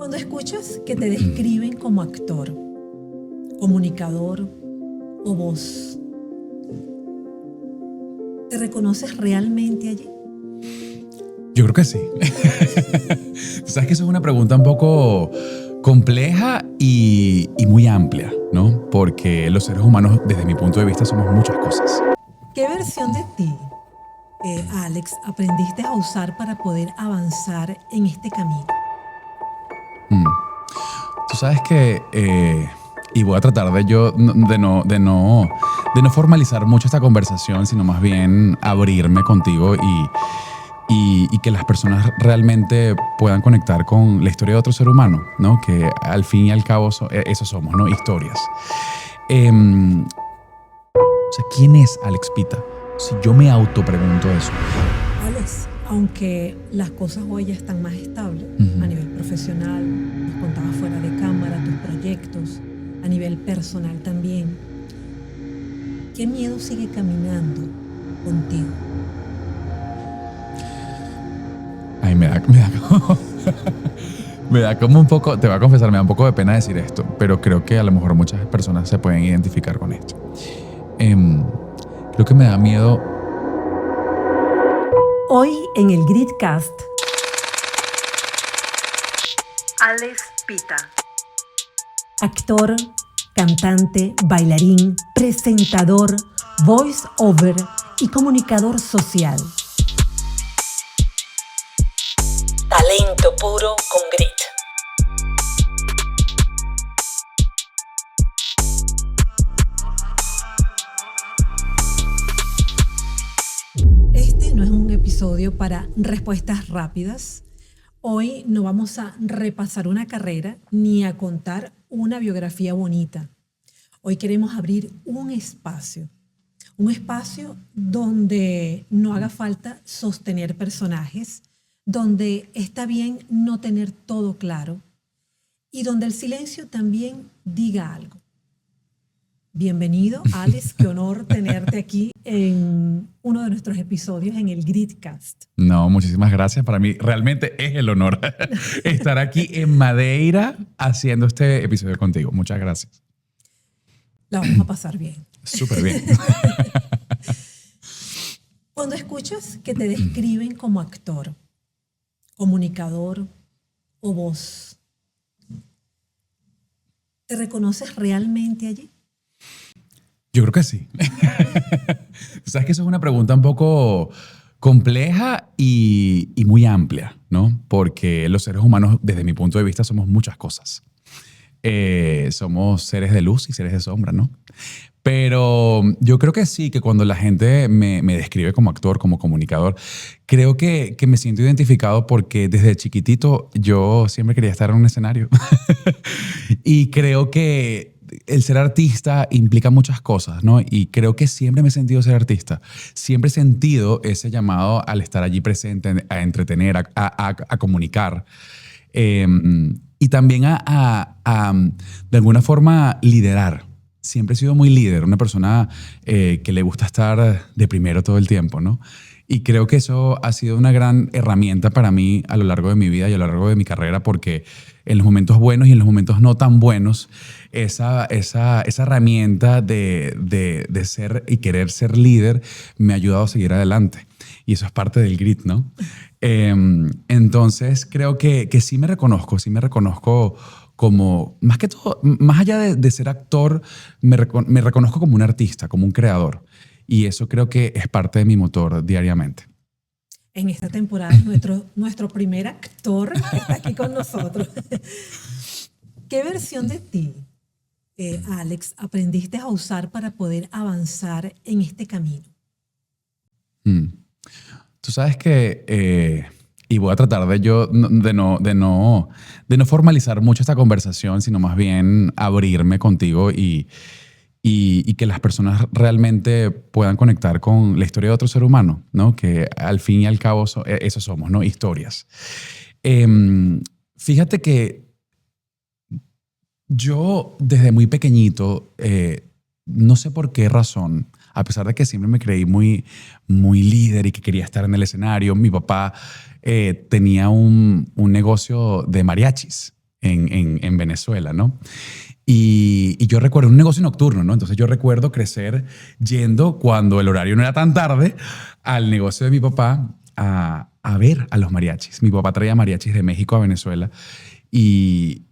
Cuando escuchas que te describen como actor, comunicador o voz, ¿te reconoces realmente allí? Yo creo que sí. Tú sabes que eso es una pregunta un poco compleja y muy amplia, ¿no? Porque los seres humanos, desde mi punto de vista, somos muchas cosas. ¿Qué versión de ti, Alex, aprendiste a usar para poder avanzar en este camino? Tú sabes que, y voy a tratar de no formalizar mucho esta conversación, sino más bien abrirme contigo y que las personas realmente puedan conectar con la historia de otro ser humano, ¿no? Que al fin y al cabo eso somos, ¿no? Historias. O sea, ¿quién es Alex Pita? Si yo me autopregunto eso. Alex, aunque las cosas hoy ya están más estables a nivel profesional, nos contabas fuera de cámara, tus proyectos, a nivel personal también, ¿qué miedo sigue caminando contigo? Ay, me da como un poco, te voy a confesar, me da un poco de pena decir esto, pero creo que a lo mejor muchas personas se pueden identificar con esto. Creo que me da miedo. Hoy en el Gridcast, Alex Pita. Actor, cantante, bailarín, presentador, voice over y comunicador social. Talento puro con grit. Este no es un episodio para respuestas rápidas. Hoy no vamos a repasar una carrera ni a contar una biografía bonita. Hoy queremos abrir un espacio donde no haga falta sostener personajes, donde está bien no tener todo claro y donde el silencio también diga algo. Bienvenido, Alex, qué honor tenerte aquí en uno de nuestros episodios en el Gridcast. No, muchísimas gracias. Para mí realmente es el honor estar aquí en Madeira haciendo este episodio contigo. Muchas gracias. La vamos a pasar bien. Súper bien. Cuando escuchas que te describen como actor, comunicador o voz, ¿te reconoces realmente allí? Yo creo que sí. Sabes que eso es una pregunta un poco compleja y muy amplia, ¿no? Porque los seres humanos, desde mi punto de vista, somos muchas cosas. Somos seres de luz y seres de sombra, ¿no? Pero yo creo que sí, que cuando la gente me describe como actor, como comunicador, creo que me siento identificado porque desde chiquitito yo siempre quería estar en un escenario. Y creo que el ser artista implica muchas cosas, ¿no? Y creo que siempre me he sentido ser artista. Siempre he sentido ese llamado al estar allí presente, a entretener, a comunicar. Y también de alguna forma, liderar. Siempre he sido muy líder, una persona que le gusta estar de primero todo el tiempo, ¿no? Y creo que eso ha sido una gran herramienta para mí a lo largo de mi vida y a lo largo de mi carrera, porque en los momentos buenos y en los momentos no tan buenos, esa herramienta de ser y querer ser líder me ha ayudado a seguir adelante. Y eso es parte del grit, ¿no? Entonces creo que sí me reconozco como, más que todo, más allá de ser actor, me reconozco como un artista, como un creador. Y eso creo que es parte de mi motor diariamente. En esta temporada, nuestro primer actor está aquí con nosotros. ¿Qué versión de ti, Alex, aprendiste a usar para poder avanzar en este camino? Tú sabes que, y voy a tratar de no formalizar mucho esta conversación, sino más bien abrirme contigo y que las personas realmente puedan conectar con la historia de otro ser humano, ¿no? Que al fin y al cabo eso somos, ¿no? Historias. Fíjate que yo desde muy pequeñito, no sé por qué razón, a pesar de que siempre me creí muy, muy líder y que quería estar en el escenario, mi papá tenía un negocio de mariachis. en Venezuela, ¿no? Y yo recuerdo un negocio nocturno, ¿no? Entonces yo recuerdo crecer yendo cuando el horario no era tan tarde al negocio de mi papá a ver a los mariachis. Mi papá traía mariachis de México a Venezuela y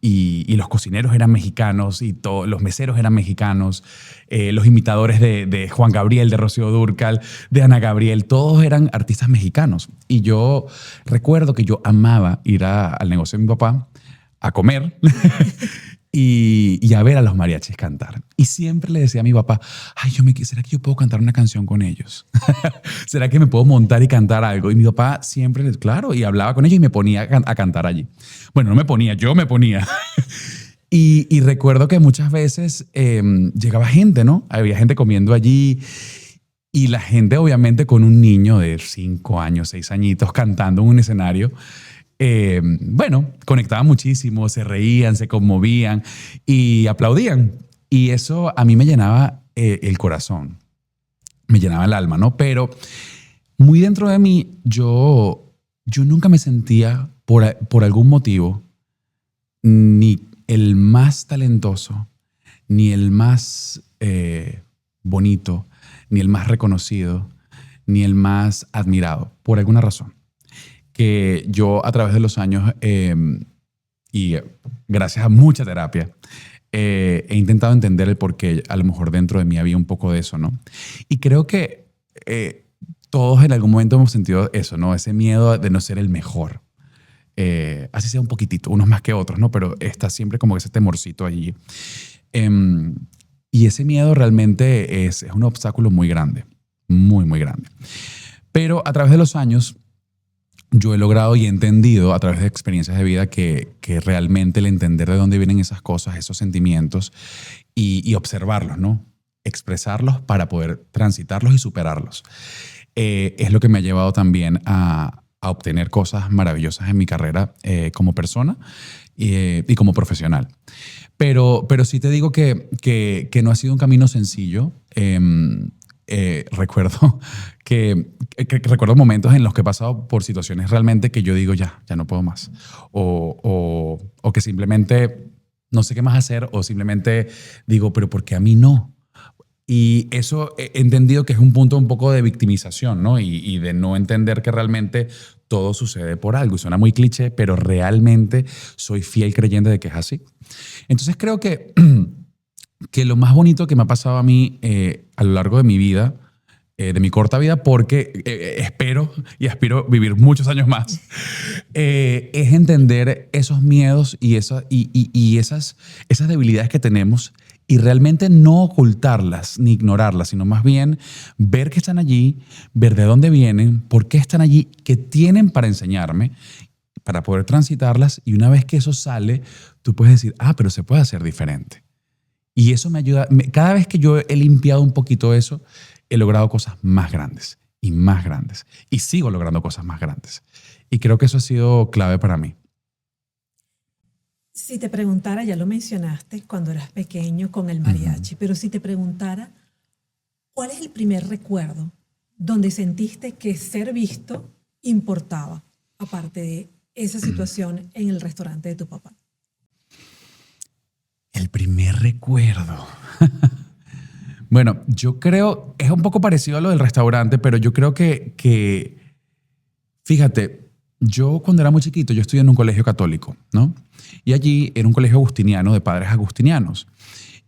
los cocineros eran mexicanos y los meseros eran mexicanos, los imitadores de Juan Gabriel, de Rocío Dúrcal, de Ana Gabriel, todos eran artistas mexicanos. Y yo recuerdo que yo amaba ir al negocio de mi papá a comer y a ver a los mariachis cantar. Y siempre le decía a mi papá, ay, ¿será que yo puedo cantar una canción con ellos? ¿Será que me puedo montar y cantar algo? Y mi papá siempre, claro, y hablaba con ellos y me ponía a cantar allí. Bueno, no me ponía, yo me ponía. Y recuerdo que muchas veces llegaba gente, ¿no? Había gente comiendo allí y la gente obviamente con un niño de 5 años, 6 añitos cantando en un escenario. Bueno, conectaban muchísimo, se reían, se conmovían y aplaudían. Y eso a mí me llenaba el corazón, me llenaba el alma, ¿no? Pero muy dentro de mí, yo nunca me sentía, por algún motivo, ni el más talentoso, ni el más bonito, ni el más reconocido, ni el más admirado, por alguna razón. Que yo a través de los años y gracias a mucha terapia he intentado entender el por qué a lo mejor dentro de mí había un poco de eso, ¿no? Y creo que todos en algún momento hemos sentido eso, ¿no? Ese miedo de no ser el mejor. Así sea un poquitito, unos más que otros, ¿no? Pero está siempre como ese temorcito allí. Y ese miedo realmente es un obstáculo muy grande, muy, muy grande. Pero a través de los años yo he logrado y he entendido a través de experiencias de vida que realmente el entender de dónde vienen esas cosas, esos sentimientos y observarlos, ¿no? Expresarlos para poder transitarlos y superarlos. Es lo que me ha llevado también a obtener cosas maravillosas en mi carrera como persona y como profesional. Pero sí te digo que no ha sido un camino sencillo. Recuerdo recuerdo momentos en los que he pasado por situaciones realmente que yo digo ya no puedo más o que simplemente no sé qué más hacer o simplemente digo pero ¿por qué a mí no? Y eso he entendido que es un punto un poco de victimización, ¿no? Y de no entender que realmente todo sucede por algo. Y suena muy cliché, pero realmente soy fiel creyente de que es así. Entonces creo que lo más bonito que me ha pasado a mí a lo largo de mi vida, de mi corta vida, porque espero y aspiro a vivir muchos años más, es entender esos miedos y esas debilidades que tenemos y realmente no ocultarlas ni ignorarlas, sino más bien ver que están allí, ver de dónde vienen, por qué están allí, qué tienen para enseñarme, para poder transitarlas. Y una vez que eso sale, tú puedes decir, pero se puede hacer diferente. Y eso me ayuda. Cada vez que yo he limpiado un poquito eso, he logrado cosas más grandes y más grandes. Y sigo logrando cosas más grandes. Y creo que eso ha sido clave para mí. Si te preguntara, ya lo mencionaste cuando eras pequeño con el mariachi, pero si te preguntara, ¿cuál es el primer recuerdo donde sentiste que ser visto importaba, aparte de esa situación en el restaurante de tu papá? El primer recuerdo. Bueno, yo creo, es un poco parecido a lo del restaurante, pero yo creo que fíjate, yo cuando era muy chiquito, yo estudié en un colegio católico, ¿no? Y allí era un colegio agustiniano de padres agustinianos.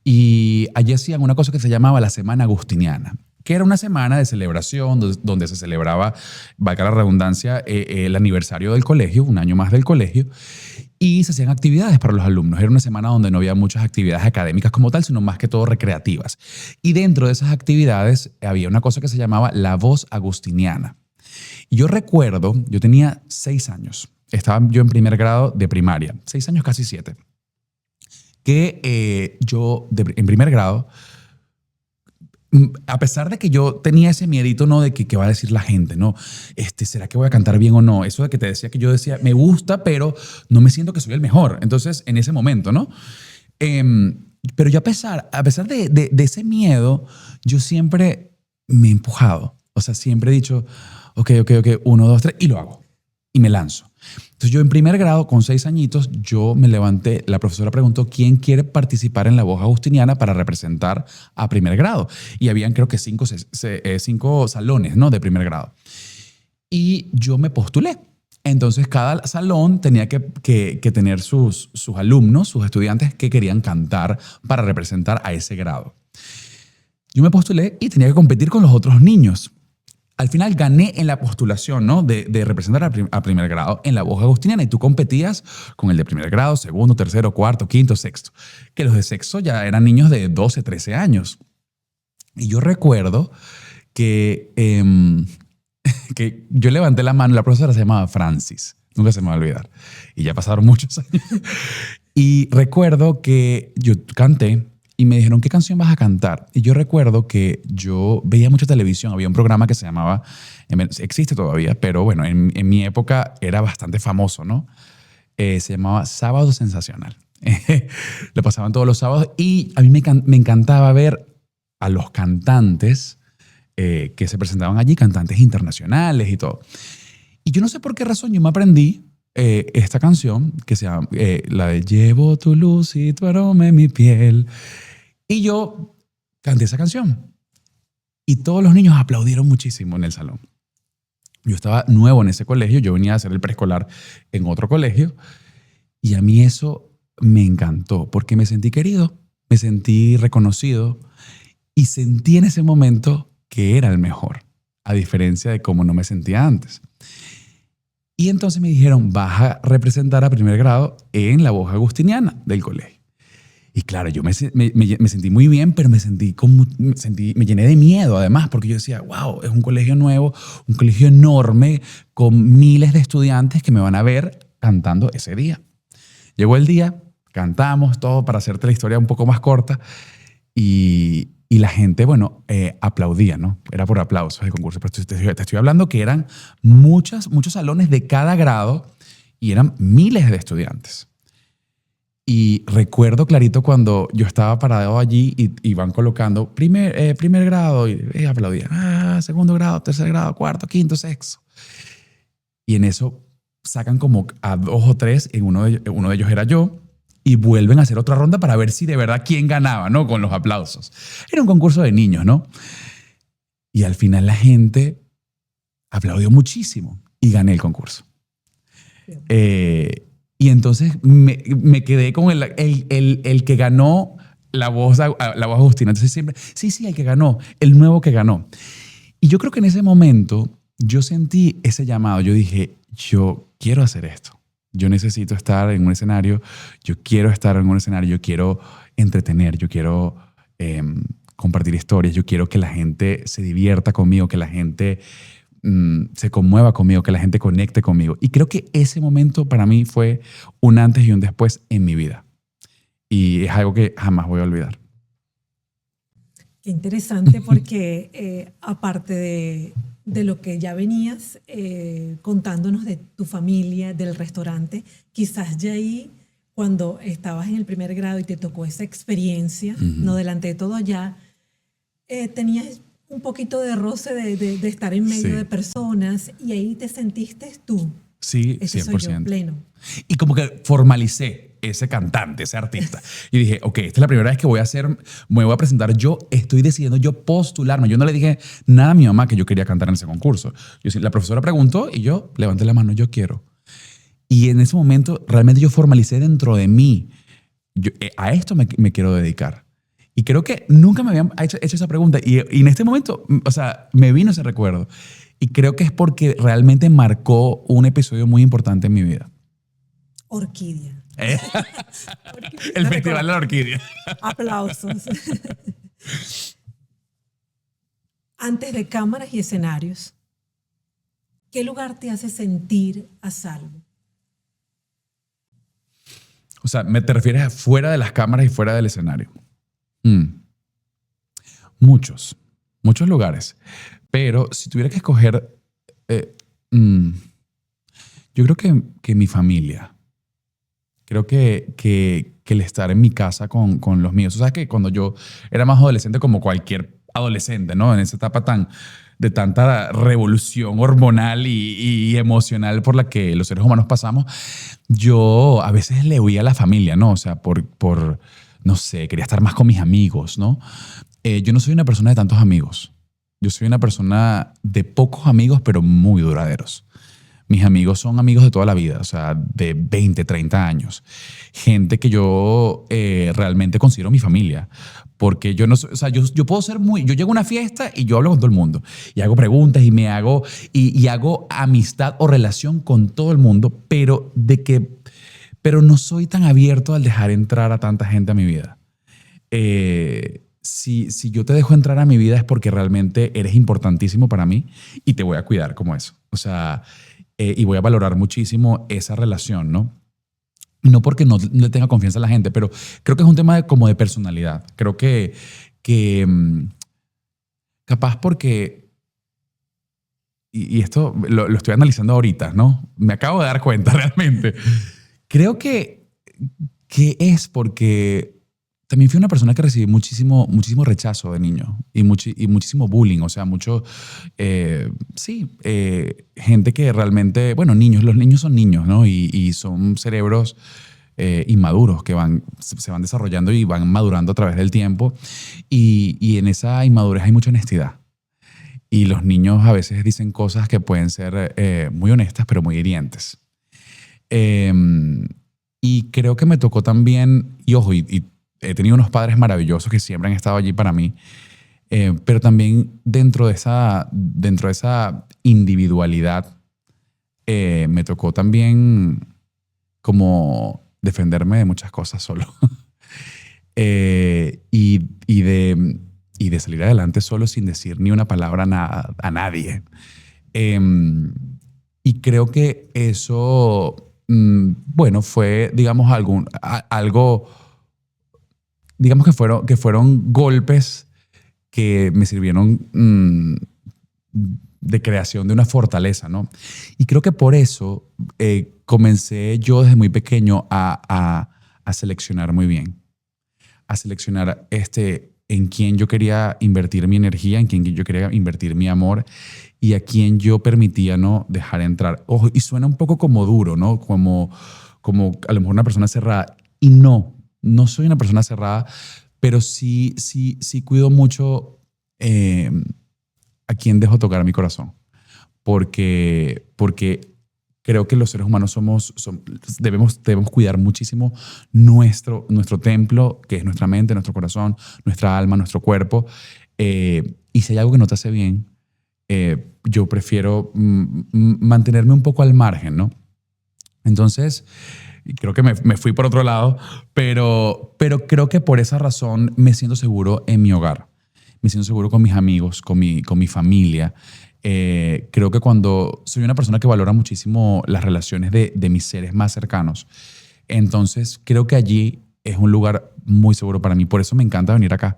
Y allí hacían una cosa que se llamaba la Semana Agustiniana, que era una semana de celebración donde se celebraba, valga la redundancia, el aniversario del colegio, un año más del colegio, y se hacían actividades para los alumnos. Era una semana donde no había muchas actividades académicas como tal, sino más que todo recreativas. Y dentro de esas actividades había una cosa que se llamaba la voz agustiniana. Y yo recuerdo, yo tenía 6 años, estaba yo en primer grado de primaria, 6 años, casi 7, que yo en primer grado, a pesar de que yo tenía ese miedito, ¿no? De que qué va a decir la gente, ¿no? ¿Será que voy a cantar bien o no? Eso de que te decía que yo decía, me gusta, pero no me siento que soy el mejor. Entonces, en ese momento, ¿no? Pero yo a pesar de ese miedo, yo siempre me he empujado. O sea, siempre he dicho, ok, 1, 2, 3, y lo hago. y me lanzo. Entonces yo en primer grado, con 6 añitos, yo me levanté, la profesora preguntó quién quiere participar en la voz agustiniana para representar a primer grado. Y habían creo que 5 salones, ¿no?, de primer grado. Y yo me postulé. Entonces cada salón tenía que tener sus alumnos, sus estudiantes que querían cantar para representar a ese grado. Yo me postulé y tenía que competir con los otros niños. Al final gané en la postulación, ¿no?, de representar a primer grado en la voz agustiniana, y tú competías con el de primer grado, segundo, tercero, cuarto, quinto, sexto. Que los de sexto ya eran niños de 12, 13 años. Y yo recuerdo que yo levanté la mano, la profesora se llamaba Francis, nunca se me va a olvidar. Y ya pasaron muchos años. Y recuerdo que yo canté y me dijeron, ¿qué canción vas a cantar? Y yo recuerdo que yo veía mucha televisión. Había un programa que se llamaba, existe todavía, pero bueno, en mi época era bastante famoso, ¿no? Se llamaba Sábado Sensacional. Lo pasaban todos los sábados y a mí me encantaba ver a los cantantes que se presentaban allí, cantantes internacionales y todo. Y yo no sé por qué razón yo me aprendí esta canción que se llama la de Llevo tu luz y tu aroma en mi piel. Y yo canté esa canción y todos los niños aplaudieron muchísimo en el salón. Yo estaba nuevo en ese colegio, yo venía a hacer el preescolar en otro colegio y a mí eso me encantó porque me sentí querido, me sentí reconocido y sentí en ese momento que era el mejor, a diferencia de cómo no me sentía antes. Y entonces me dijeron, vas a representar a primer grado en la voz agustiniana del colegio. Y claro, yo me sentí muy bien, pero me llené de miedo además, porque yo decía, wow, es un colegio nuevo, un colegio enorme, con miles de estudiantes que me van a ver cantando ese día. Llegó el día, cantamos todo para hacerte la historia un poco más corta y la gente, bueno, aplaudía, ¿no? Era por aplausos el concurso, pero te estoy hablando que eran muchos salones de cada grado y eran miles de estudiantes. Y recuerdo clarito cuando yo estaba parado allí y van colocando primer grado y aplaudían, segundo grado, tercer grado, cuarto, quinto, sexto. Y en eso sacan como a 2 o 3, uno de ellos era yo, y vuelven a hacer otra ronda para ver si de verdad quién ganaba, ¿no? Con los aplausos. Era un concurso de niños, ¿no? Y al final la gente aplaudió muchísimo y gané el concurso. Y entonces me quedé con el que ganó la voz agustina. Entonces siempre, sí, el que ganó, el nuevo que ganó. Y yo creo que en ese momento yo sentí ese llamado. Yo dije, yo quiero hacer esto. Yo necesito estar en un escenario. Yo quiero estar en un escenario. Yo quiero entretener. Yo quiero compartir historias. Yo quiero que la gente se divierta conmigo, que la gente se conmueva conmigo, que la gente conecte conmigo. Y creo que ese momento para mí fue un antes y un después en mi vida. Y es algo que jamás voy a olvidar. Qué interesante porque aparte de lo que ya venías contándonos de tu familia, del restaurante, quizás ya ahí cuando estabas en el primer grado y te tocó esa experiencia, no delante de todo ya, tenías un poquito de roce de estar en medio de personas y ahí te sentiste tú. Sí, ese 100%. Soy yo, pleno. Y como que formalicé ese cantante, ese artista. Y dije, ok, esta es la primera vez que me voy a presentar. Yo estoy decidiendo yo postularme. Yo no le dije nada a mi mamá que yo quería cantar en ese concurso. La profesora preguntó y yo levanté la mano, yo quiero. Y en ese momento realmente yo formalicé dentro de mí. A esto me quiero dedicar. Y creo que nunca me habían hecho esa pregunta. Y en este momento, o sea, me vino ese recuerdo. Y creo que es porque realmente marcó un episodio muy importante en mi vida. Orquídea. El Festival de la Orquídea. Aplausos. Antes de cámaras y escenarios, ¿qué lugar te hace sentir a salvo? O sea, ¿te refieres a fuera de las cámaras y fuera del escenario? Muchos lugares. Pero si tuviera que escoger, yo creo que mi familia. Creo que el estar en mi casa con los míos. O sea, que cuando yo era más adolescente, como cualquier adolescente, ¿no? En esa etapa de tanta revolución hormonal y emocional por la que los seres humanos pasamos, yo a veces le huía a la familia, ¿no? O sea, no sé, quería estar más con mis amigos, ¿no? Yo no soy una persona de tantos amigos. Yo soy una persona de pocos amigos, pero muy duraderos. Mis amigos son amigos de toda la vida, o sea, de 20, 30 años. Gente que yo realmente considero mi familia. Porque yo no soy, o sea, yo puedo ser yo llego a una fiesta y yo hablo con todo el mundo. Y hago preguntas y y hago amistad o relación con todo el mundo, pero no soy tan abierto al dejar entrar a tanta gente a mi vida. Si yo te dejo entrar a mi vida es porque realmente eres importantísimo para mí y te voy a cuidar como eso. O sea, y voy a valorar muchísimo esa relación, ¿no? No porque no le tenga confianza a la gente, pero creo que es un tema como de personalidad. Creo que capaz porque, y esto lo estoy analizando ahorita, ¿no? Me acabo de dar cuenta realmente. Creo que es porque también fui una persona que recibí muchísimo rechazo de niño y muchísimo bullying, o sea, gente que realmente, bueno, los niños son niños, ¿no? Y son cerebros inmaduros que se van desarrollando y van madurando a través del tiempo y en esa inmadurez hay mucha honestidad. Y los niños a veces dicen cosas que pueden ser muy honestas, pero muy hirientes. Y creo que me tocó también, y ojo, y he tenido unos padres maravillosos que siempre han estado allí para mí, pero también dentro de esa individualidad me tocó también como defenderme de muchas cosas solo. Y de salir adelante solo sin decir ni una palabra a nadie. Y creo que eso, bueno, fue, digamos, algo, digamos que fueron golpes que me sirvieron de creación de una fortaleza, ¿no? Y creo que por eso comencé yo desde muy pequeño a seleccionar muy bien, a seleccionar en quién yo quería invertir mi energía, en quién yo quería invertir mi amor y a quién yo permitía no dejar entrar. Ojo, y suena un poco como duro, ¿no? Como a lo mejor una persona cerrada. Y no soy una persona cerrada, pero sí cuido mucho a quién dejo tocar mi corazón. Porque creo que los seres humanos debemos cuidar muchísimo nuestro templo, que es nuestra mente, nuestro corazón, nuestra alma, nuestro cuerpo. Y si hay algo que no te hace bien, yo prefiero mantenerme un poco al margen, ¿no? Entonces, creo que me fui por otro lado, pero creo que por esa razón me siento seguro en mi hogar. Me siento seguro con mis amigos, con mi familia. Creo que cuando soy una persona que valora muchísimo las relaciones de mis seres más cercanos, entonces creo que allí es un lugar muy seguro para mí. Por eso me encanta venir acá,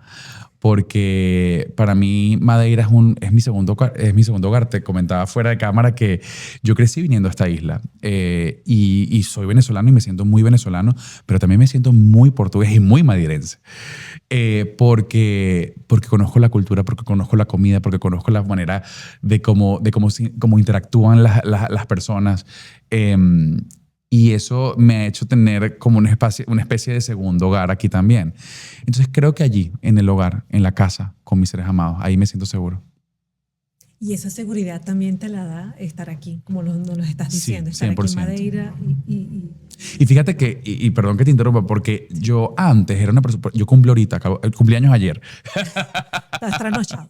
porque para mí Madeira es mi segundo hogar. Te comentaba fuera de cámara que yo crecí viniendo a esta isla y soy venezolano y me siento muy venezolano, pero también me siento muy portugués y muy madeirense. Porque conozco la cultura, porque conozco la comida, porque conozco la manera de cómo interactúan las personas. Y eso me ha hecho tener como una especie de segundo hogar aquí también. Entonces creo que allí, en el hogar, en la casa, con mis seres amados, ahí me siento seguro. Y esa seguridad también te la da estar aquí, como nos lo estás diciendo, sí, estar 100%. aquí en Madeira. Y fíjate que, y perdón que te interrumpa, porque yo antes era una persona, yo cumplí ahorita, cumpleaños ayer. Estás trasnochado.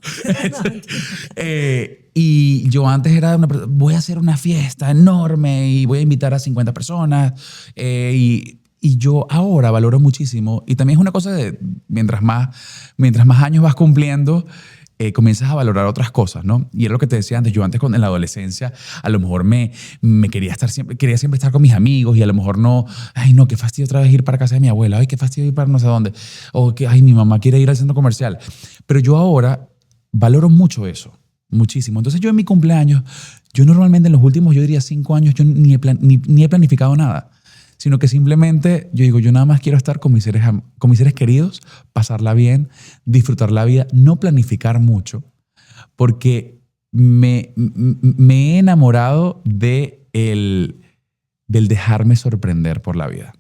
Y yo antes era una persona, voy a hacer una fiesta enorme y voy a invitar a 50 personas. Y yo ahora valoro muchísimo, y también es una cosa de mientras más años vas cumpliendo, comienzas a valorar otras cosas, ¿no? Y era lo que te decía antes. Yo antes, en la adolescencia, a lo mejor me quería siempre estar con mis amigos y a lo mejor no, ay, no, qué fastidio otra vez ir para casa de mi abuela, ay, qué fastidio ir para no sé dónde, o que, ay, mi mamá quiere ir al centro comercial. Pero yo ahora valoro mucho eso, muchísimo. Entonces yo en mi cumpleaños, yo normalmente en los últimos, yo diría 5 años, yo ni he planificado nada. sino que simplemente yo digo, yo nada más quiero estar con mis seres queridos, pasarla bien, disfrutar la vida, no planificar mucho, porque me he enamorado del dejarme sorprender por la vida.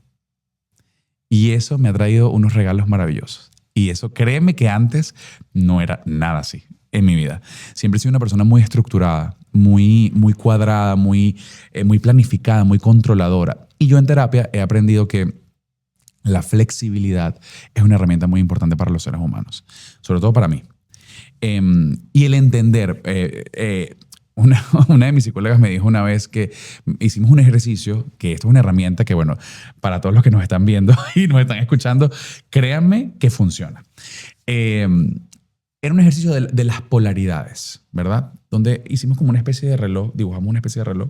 Y eso me ha traído unos regalos maravillosos. Y eso, créeme que antes no era nada así en mi vida. Siempre he sido una persona muy estructurada, muy cuadrada, muy planificada, muy controladora. Y yo en terapia he aprendido que la flexibilidad es una herramienta muy importante para los seres humanos, sobre todo para mí. Y el entender, una de mis psicólogas me dijo una vez que hicimos un ejercicio, que esto es una herramienta que, bueno, para todos los que nos están viendo y nos están escuchando, créanme que funciona. Era un ejercicio de las polaridades, ¿verdad? Donde hicimos como una especie de reloj, dibujamos una especie de reloj,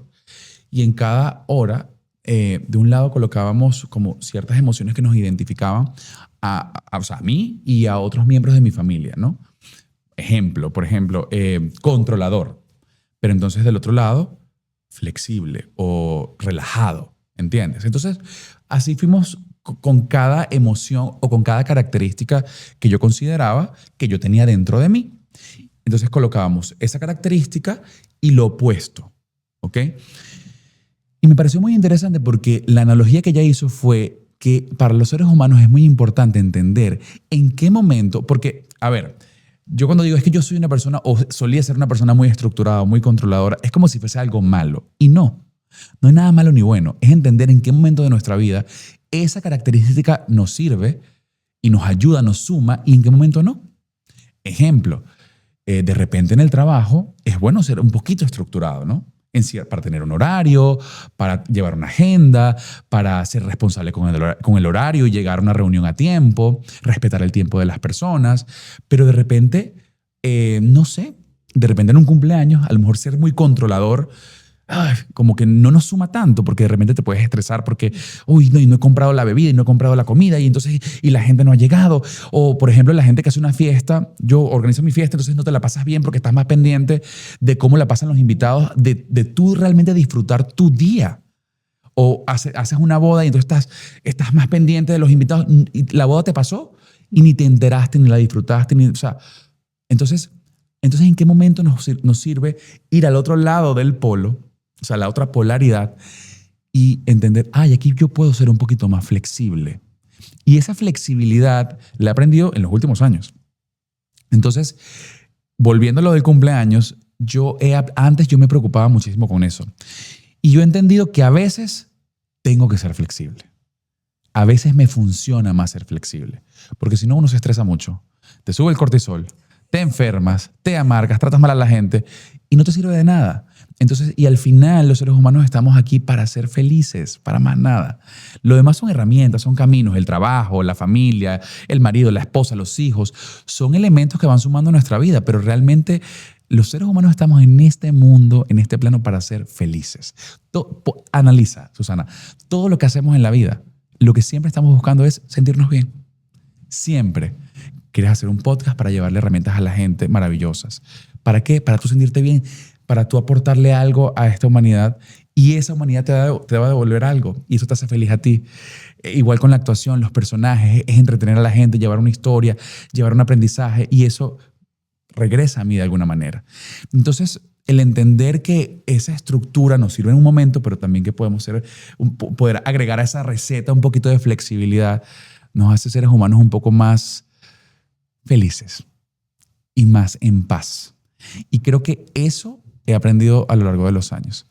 y en cada hora, de un lado colocábamos como ciertas emociones que nos identificaban o sea, a mí y a otros miembros de mi familia, ¿no? Por ejemplo, controlador. Pero entonces del otro lado, flexible o relajado, ¿entiendes? Entonces, así fuimos con cada emoción o con cada característica que yo consideraba que yo tenía dentro de mí. Entonces colocábamos esa característica y lo opuesto, ¿ok? Y me pareció muy interesante porque la analogía que ella hizo fue que para los seres humanos es muy importante entender en qué momento, porque, a ver, yo cuando digo es que yo soy una persona o solía ser una persona muy estructurada, muy controladora, es como si fuese algo malo. Y no hay nada malo ni bueno. Es entender en qué momento de nuestra vida esa característica nos sirve y nos ayuda, nos suma y en qué momento no. Ejemplo, de repente en el trabajo es bueno ser un poquito estructurado, ¿no? Para tener un horario, para llevar una agenda, para ser responsable con el horario y llegar a una reunión a tiempo, respetar el tiempo de las personas. Pero de repente, no sé, de repente en un cumpleaños, a lo mejor ser muy controlador, como que no nos suma tanto, porque de repente te puedes estresar porque, uy, no he comprado la bebida y no he comprado la comida y la gente no ha llegado. O, por ejemplo, la gente que hace una fiesta, yo organizo mi fiesta, entonces no te la pasas bien porque estás más pendiente de cómo la pasan los invitados, de tú realmente disfrutar tu día. O haces una boda y entonces estás más pendiente de los invitados y la boda te pasó y ni te enteraste, ni la disfrutaste, o sea, entonces, ¿en qué momento nos sirve ir al otro lado del polo? O sea, la otra polaridad, y entender, aquí yo puedo ser un poquito más flexible. Y esa flexibilidad la he aprendido en los últimos años. Entonces, volviendo a lo del cumpleaños, antes yo me preocupaba muchísimo con eso. Y yo he entendido que a veces tengo que ser flexible. A veces me funciona más ser flexible. Porque si no, uno se estresa mucho. Te sube el cortisol, te enfermas, te amargas, tratas mal a la gente y no te sirve de nada. Entonces, y al final los seres humanos estamos aquí para ser felices, para más nada. Lo demás son herramientas, son caminos, el trabajo, la familia, el marido, la esposa, los hijos, son elementos que van sumando a nuestra vida, pero realmente los seres humanos estamos en este mundo, en este plano para ser felices. Analiza, Susana, todo lo que hacemos en la vida, lo que siempre estamos buscando es sentirnos bien. Siempre. Quieres hacer un podcast para llevarle herramientas a la gente maravillosas. ¿Para qué? Para tú sentirte bien, para tú aportarle algo a esta humanidad y esa humanidad te va a devolver algo y eso te hace feliz a ti. Igual con la actuación, los personajes, es entretener a la gente, llevar una historia, llevar un aprendizaje y eso regresa a mí de alguna manera. Entonces, el entender que esa estructura nos sirve en un momento, pero también que podemos poder agregar a esa receta un poquito de flexibilidad, nos hace seres humanos un poco más felices y más en paz. Y creo que eso he aprendido a lo largo de los años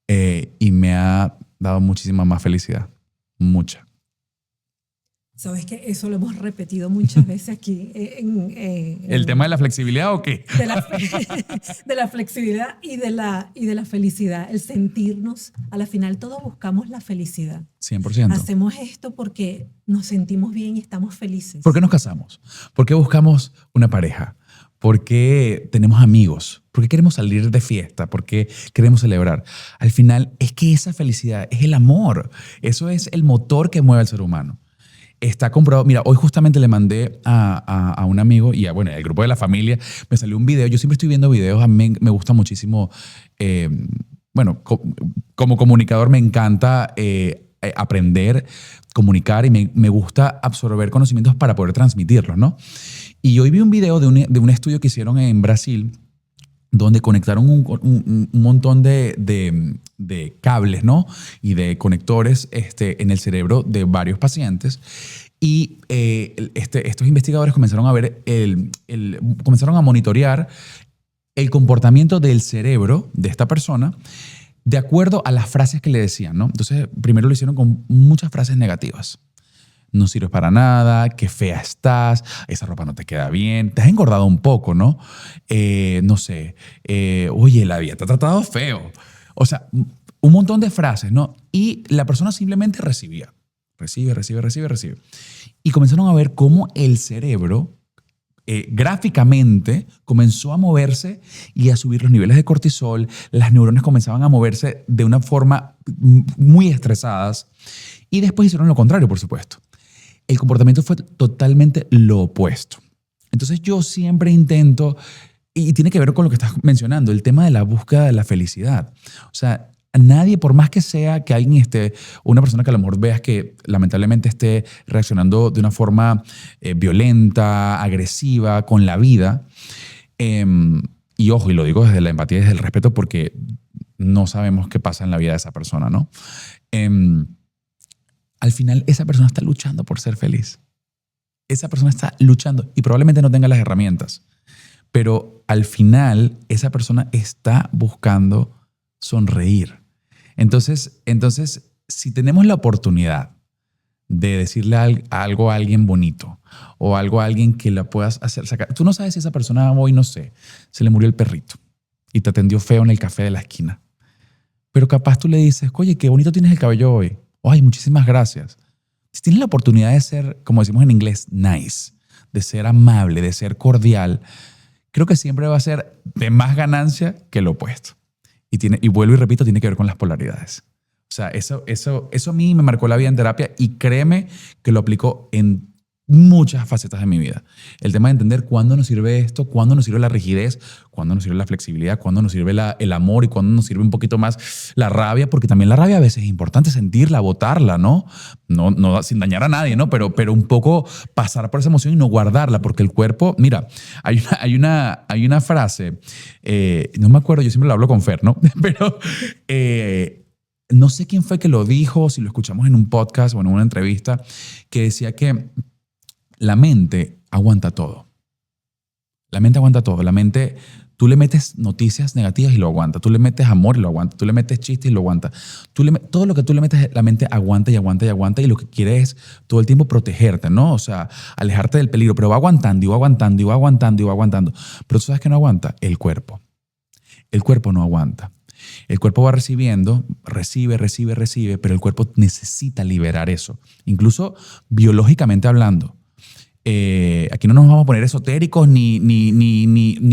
y me ha dado muchísima más felicidad, mucha. Sabes que eso lo hemos repetido muchas veces aquí. ¿El tema de la flexibilidad o qué? De la flexibilidad y de la felicidad, el sentirnos, a la final todos buscamos la felicidad. 100%. Hacemos esto porque nos sentimos bien y estamos felices. ¿Por qué nos casamos? ¿Por qué buscamos una pareja? ¿Por qué tenemos amigos? ¿Por qué queremos salir de fiesta? ¿Por qué queremos celebrar? Al final es que esa felicidad es el amor. Eso es el motor que mueve al ser humano. Está comprobado. Mira, hoy justamente le mandé a un amigo y al grupo de la familia, me salió un video. Yo siempre estoy viendo videos, a mí me gusta muchísimo. Como comunicador me encanta aprender, comunicar y me gusta absorber conocimientos para poder transmitirlos, ¿no? Y hoy vi un video de un estudio que hicieron en Brasil donde conectaron un montón de cables, ¿no? Y de conectores en el cerebro de varios pacientes. Y estos investigadores comenzaron a ver comenzaron a monitorear el comportamiento del cerebro de esta persona de acuerdo a las frases que le decían, ¿no? Entonces, primero lo hicieron con muchas frases negativas. No sirves para nada, qué fea estás, esa ropa no te queda bien, te has engordado un poco, ¿no? No sé, oye, la vida te ha tratado feo. O sea, un montón de frases, ¿no? Y la persona simplemente recibía. Recibe. Y comenzaron a ver cómo el cerebro gráficamente comenzó a moverse y a subir los niveles de cortisol. Las neuronas comenzaban a moverse de una forma muy estresadas. Y después hicieron lo contrario, por supuesto. El comportamiento fue totalmente lo opuesto. Entonces yo siempre intento, y tiene que ver con lo que estás mencionando, el tema de la búsqueda de la felicidad. O sea, nadie, por más que sea que alguien una persona que a lo mejor veas que lamentablemente esté reaccionando de una forma violenta, agresiva con la vida, y ojo, y lo digo desde la empatía y desde el respeto porque no sabemos qué pasa en la vida de esa persona, ¿no? Al final esa persona está luchando por ser feliz. Esa persona está luchando y probablemente no tenga las herramientas, pero al final esa persona está buscando sonreír. Entonces, si tenemos la oportunidad de decirle algo a alguien bonito o algo a alguien que la puedas hacer sacar, tú no sabes si esa persona hoy, no sé, se le murió el perrito y te atendió feo en el café de la esquina, pero capaz tú le dices, oye, qué bonito tienes el cabello hoy. Ay, muchísimas gracias. Si tienes la oportunidad de ser, como decimos en inglés, nice, de ser amable, de ser cordial, creo que siempre va a ser de más ganancia que lo opuesto. Y vuelvo y repito, tiene que ver con las polaridades. O sea, eso a mí me marcó la vida en terapia y créeme que lo aplico en muchas facetas de mi vida. El tema de entender cuándo nos sirve esto, cuándo nos sirve la rigidez, cuándo nos sirve la flexibilidad, cuándo nos sirve el amor y cuándo nos sirve un poquito más la rabia, porque también la rabia a veces es importante sentirla, botarla, ¿no? No sin dañar a nadie, ¿no? Pero un poco pasar por esa emoción y no guardarla, porque el cuerpo, mira, hay una frase, no me acuerdo, yo siempre lo hablo con Fer, ¿no? Pero no sé quién fue que lo dijo, si lo escuchamos en un podcast o en una entrevista, que decía que la mente aguanta todo. La mente aguanta todo. La mente, tú le metes noticias negativas y lo aguanta. Tú le metes amor y lo aguanta. Tú le metes chistes y lo aguanta. Todo lo que tú le metes, la mente aguanta y aguanta y aguanta. Y lo que quiere es todo el tiempo protegerte, ¿no? O sea, alejarte del peligro. Pero va aguantando y va aguantando y va aguantando y va aguantando. Pero ¿tú sabes qué no aguanta? El cuerpo. El cuerpo no aguanta. El cuerpo va recibiendo, recibe, pero el cuerpo necesita liberar eso. Incluso biológicamente hablando. Aquí no nos vamos a poner esotéricos ni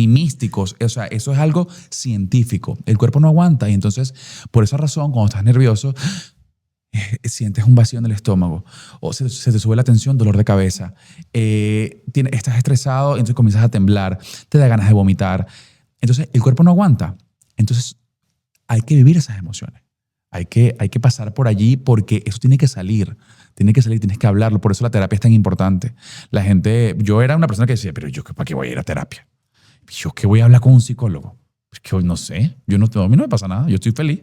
místicos. O sea, eso es algo científico. El cuerpo no aguanta y entonces, por esa razón, cuando estás nervioso, sientes un vacío en el estómago o se te sube la tensión, dolor de cabeza. Estás estresado, entonces comienzas a temblar, te da ganas de vomitar. Entonces, el cuerpo no aguanta. Entonces, hay que vivir esas emociones. Hay que pasar por allí porque eso tiene que salir. Tienes que hablarlo. Por eso la terapia es tan importante. La gente, yo era una persona que decía, pero yo ¿para qué voy a ir a terapia? ¿Yo qué voy a hablar con un psicólogo? Es que no sé, a mí no me pasa nada, yo estoy feliz.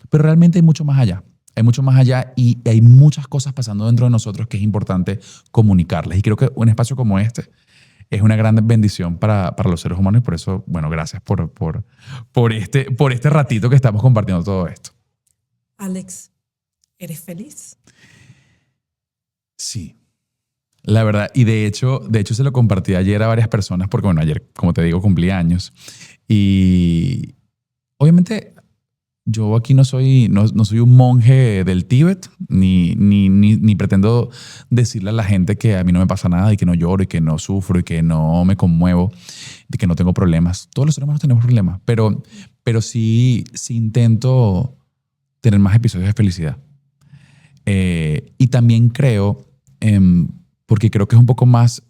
Pero realmente hay mucho más allá. Hay mucho más allá y hay muchas cosas pasando dentro de nosotros que es importante comunicarles. Y creo que un espacio como este es una gran bendición para los seres humanos y por eso, bueno, gracias por este ratito que estamos compartiendo todo esto. Alex, ¿eres feliz? Sí, la verdad. Y de hecho se lo compartí ayer a varias personas porque, bueno, ayer, como te digo, cumplí años. Y obviamente yo aquí no soy un monje del Tíbet, ni pretendo decirle a la gente que a mí no me pasa nada y que no lloro y que no sufro y que no me conmuevo y que no tengo problemas. Todos los seres humanos tenemos problemas, pero sí intento tener más episodios de felicidad. Y también creo, porque creo que es un poco más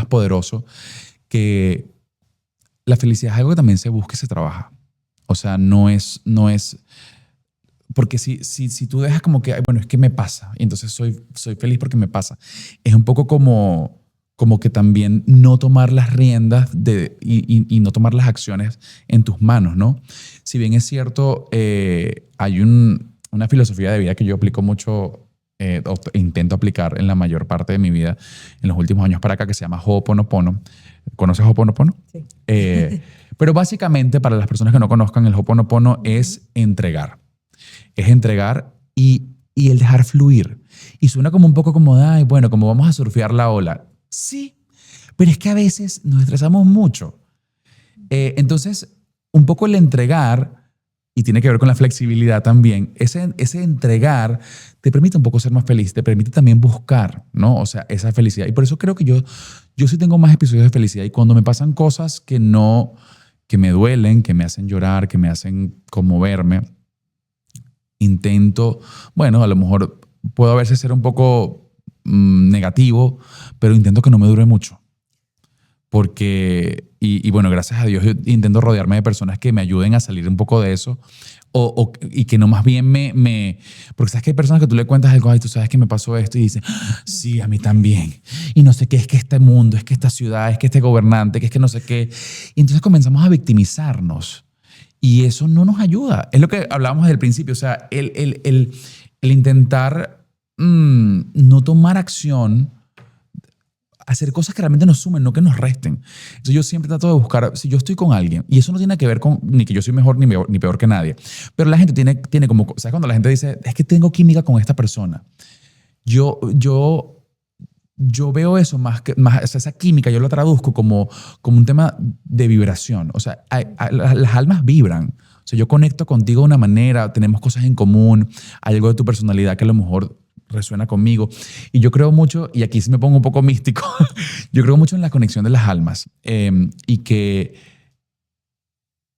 poderoso, que la felicidad es algo que también se busca y se trabaja. O sea, no es porque si tú dejas como que, "Ay, bueno, es que me pasa, y entonces soy feliz porque me pasa", es un poco como que también no tomar las riendas y no tomar las acciones en tus manos, ¿no? Si bien es cierto, hay una filosofía de vida que yo aplico mucho, o intento aplicar en la mayor parte de mi vida, en los últimos años para acá, que se llama Ho'oponopono. ¿Conoces Ho'oponopono? Sí. Pero básicamente, para las personas que no conozcan, el Ho'oponopono es entregar. Es entregar y el dejar fluir. Y suena como un poco como, ay, bueno, como vamos a surfear la ola. Sí, pero es que a veces nos estresamos mucho. Entonces, un poco el entregar, y tiene que ver con la flexibilidad también, ese entregar te permite un poco ser más feliz, te permite también buscar, ¿no? O sea, esa felicidad. Y por eso creo que yo sí tengo más episodios de felicidad. Y cuando me pasan cosas que me duelen, que me hacen llorar, que me hacen conmoverme, intento, bueno, a lo mejor puedo a veces ser un poco negativo, pero intento que no me dure mucho. Porque, y bueno, gracias a Dios yo intento rodearme de personas que me ayuden a salir un poco de eso, y que no más bien porque sabes que hay personas que tú le cuentas algo, ay, tú sabes que me pasó esto, y dicen, "Ah, sí, a mí también, y no sé qué, es que este mundo, es que esta ciudad, es que este gobernante, que es que no sé qué", y entonces comenzamos a victimizarnos, y eso no nos ayuda. Es lo que hablábamos desde el principio, o sea, el intentar no tomar acción, hacer cosas que realmente nos sumen, no que nos resten. Entonces yo siempre trato de buscar, si yo estoy con alguien, y eso no tiene que ver con ni que yo soy mejor ni peor que nadie, pero la gente tiene como, ¿sabes? Cuando la gente dice, es que tengo química con esta persona. Yo veo eso o sea, esa química yo lo traduzco como un tema de vibración. O sea, las almas vibran. O sea, yo conecto contigo de una manera, tenemos cosas en común, hay algo de tu personalidad que a lo mejor resuena conmigo. Y yo creo mucho, y aquí sí me pongo un poco místico, yo creo mucho en la conexión de las almas, y que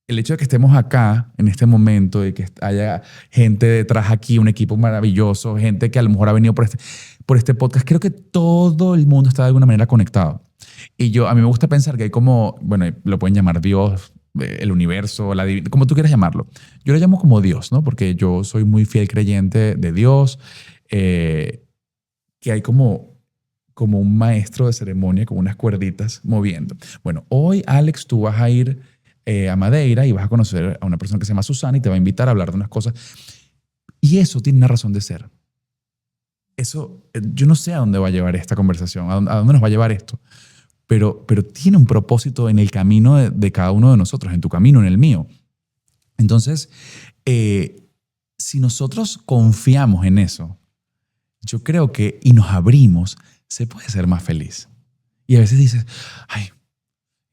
el hecho de que estemos acá en este momento, de que haya gente detrás aquí, un equipo maravilloso, gente que a lo mejor ha venido por este podcast, creo que todo el mundo está de alguna manera conectado. Y a mí me gusta pensar que hay como, bueno, lo pueden llamar Dios, el universo, como tú quieras llamarlo. Yo lo llamo como Dios, ¿no? Porque yo soy muy fiel creyente de Dios, que hay como un maestro de ceremonia con unas cuerditas moviendo. Bueno, hoy, Alex, tú vas a ir a Madeira y vas a conocer a una persona que se llama Susana y te va a invitar a hablar de unas cosas. Y eso tiene una razón de ser. Eso, yo no sé a dónde va a llevar esta conversación, a dónde nos va a llevar esto, pero tiene un propósito en el camino de cada uno de nosotros, en tu camino, en el mío. Entonces, si nosotros confiamos en eso, yo creo que, y nos abrimos, se puede ser más feliz. Y a veces dices, ay,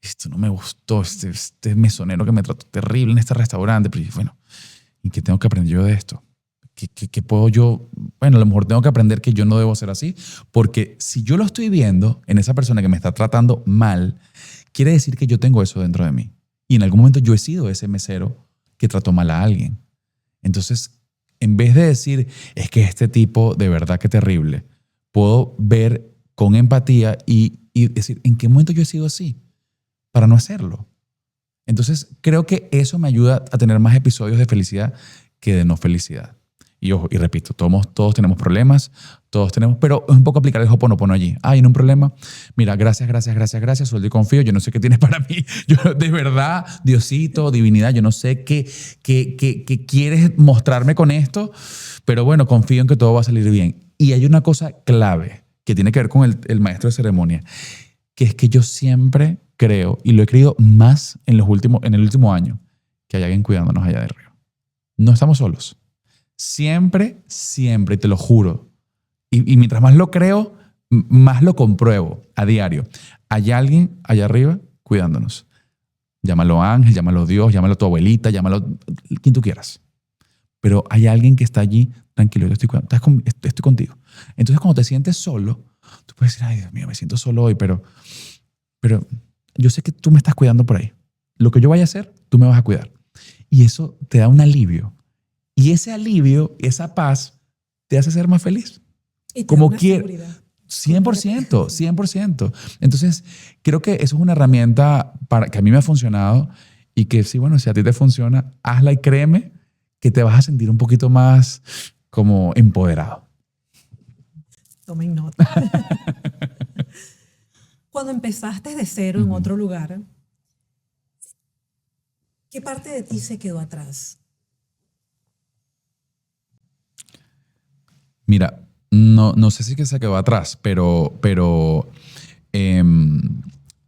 esto no me gustó, este mesonero que me trató terrible en este restaurante, pero bueno, ¿y qué tengo que aprender yo de esto? ¿Qué puedo yo? Bueno, a lo mejor tengo que aprender que yo no debo ser así, porque si yo lo estoy viendo en esa persona que me está tratando mal, quiere decir que yo tengo eso dentro de mí. Y en algún momento yo he sido ese mesero que trató mal a alguien. Entonces, en vez de decir, es que este tipo de verdad que terrible, puedo ver con empatía y decir, ¿en qué momento yo he sido así? Para no hacerlo. Entonces, creo que eso me ayuda a tener más episodios de felicidad que de no felicidad. Y ojo, y repito, todos tenemos problemas, pero es un poco aplicar el Ho'oponopono allí. Ah, ¿en un problema? Mira, gracias, sueldo y confío. Yo no sé qué tienes para mí. Yo, de verdad, Diosito, divinidad, yo no sé qué quieres mostrarme con esto, pero bueno, confío en que todo va a salir bien. Y hay una cosa clave que tiene que ver con el maestro de ceremonia, que es que yo siempre creo, y lo he creído más en el último año, que hay alguien cuidándonos allá del río. No estamos solos. Siempre, y te lo juro. Y mientras más lo creo, más lo compruebo a diario. Hay alguien allá arriba cuidándonos. Llámalo ángel, llámalo Dios, llámalo tu abuelita, llámalo quien tú quieras. Pero hay alguien que está allí, tranquilo, yo estoy contigo. Entonces, cuando te sientes solo, tú puedes decir, ay, Dios mío, me siento solo hoy, pero yo sé que tú me estás cuidando por ahí. Lo que yo vaya a hacer, tú me vas a cuidar. Y eso te da un alivio. Y ese alivio, esa paz, te hace ser más feliz. Y te da una seguridad. 100%, 100%. Entonces, creo que eso es una herramienta que a mí me ha funcionado y que sí, bueno, si a ti te funciona, hazla y créeme que te vas a sentir un poquito más como empoderado. Tomen nota. Cuando empezaste de cero en otro lugar, ¿qué parte de ti se quedó atrás? Mira, no sé si que se quedó atrás, pero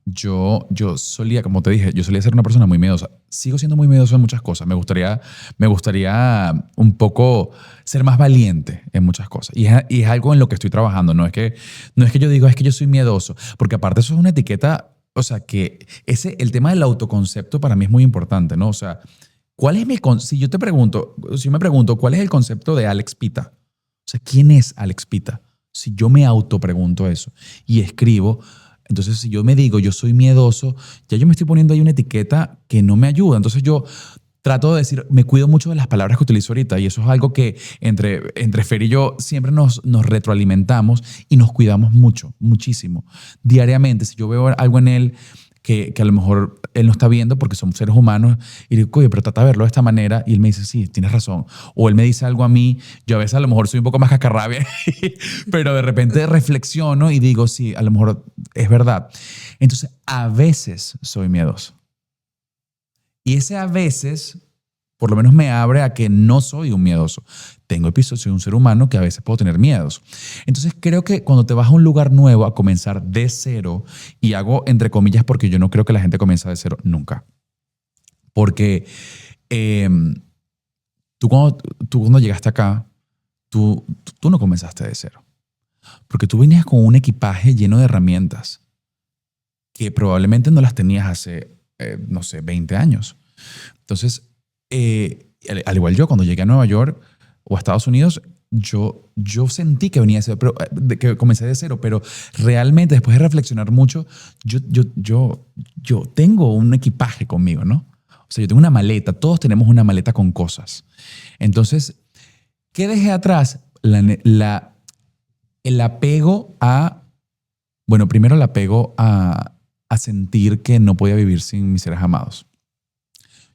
yo solía, como te dije, yo solía ser una persona muy miedosa. Sigo siendo muy miedoso en muchas cosas. Me gustaría un poco ser más valiente en muchas cosas. Y es algo en lo que estoy trabajando. No es que yo digo, es que yo soy miedoso, porque aparte eso es una etiqueta, o sea, que el tema del autoconcepto para mí es muy importante, ¿no? O sea, si yo me pregunto, ¿cuál es el concepto de Alex Pita? O sea, ¿quién es Alex Pita? Si yo me autopregunto eso y escribo, entonces si yo me digo yo soy miedoso, ya yo me estoy poniendo ahí una etiqueta que no me ayuda. Entonces yo trato de decir, me cuido mucho de las palabras que utilizo ahorita y eso es algo que entre Fer y yo siempre nos retroalimentamos y nos cuidamos muchísimo. Diariamente, si yo veo algo en él que a lo mejor él no está viendo porque somos seres humanos y digo, oye, pero trata de verlo de esta manera y él me dice, sí, tienes razón. O él me dice algo a mí, yo a veces a lo mejor soy un poco más cascarrabia, pero de repente reflexiono y digo, sí, a lo mejor es verdad. Entonces, a veces soy miedoso. Y ese a veces, por lo menos me abre a que no soy un miedoso. Tengo episodios, soy un ser humano que a veces puedo tener miedos. Entonces creo que cuando te vas a un lugar nuevo a comenzar de cero, y hago entre comillas porque yo no creo que la gente comienza de cero nunca. Porque tú cuando llegaste acá, tú no comenzaste de cero. Porque tú venías con un equipaje lleno de herramientas que probablemente no las tenías hace, no sé, 20 años. Entonces, al igual yo, cuando llegué a Nueva York o a Estados Unidos, yo sentí que venía de cero, que comencé de cero, pero realmente después de reflexionar mucho, yo tengo un equipaje conmigo, ¿no? O sea, yo tengo una maleta, todos tenemos una maleta con cosas. Entonces, ¿qué dejé atrás? El apego primero el apego a sentir que no podía vivir sin mis seres amados.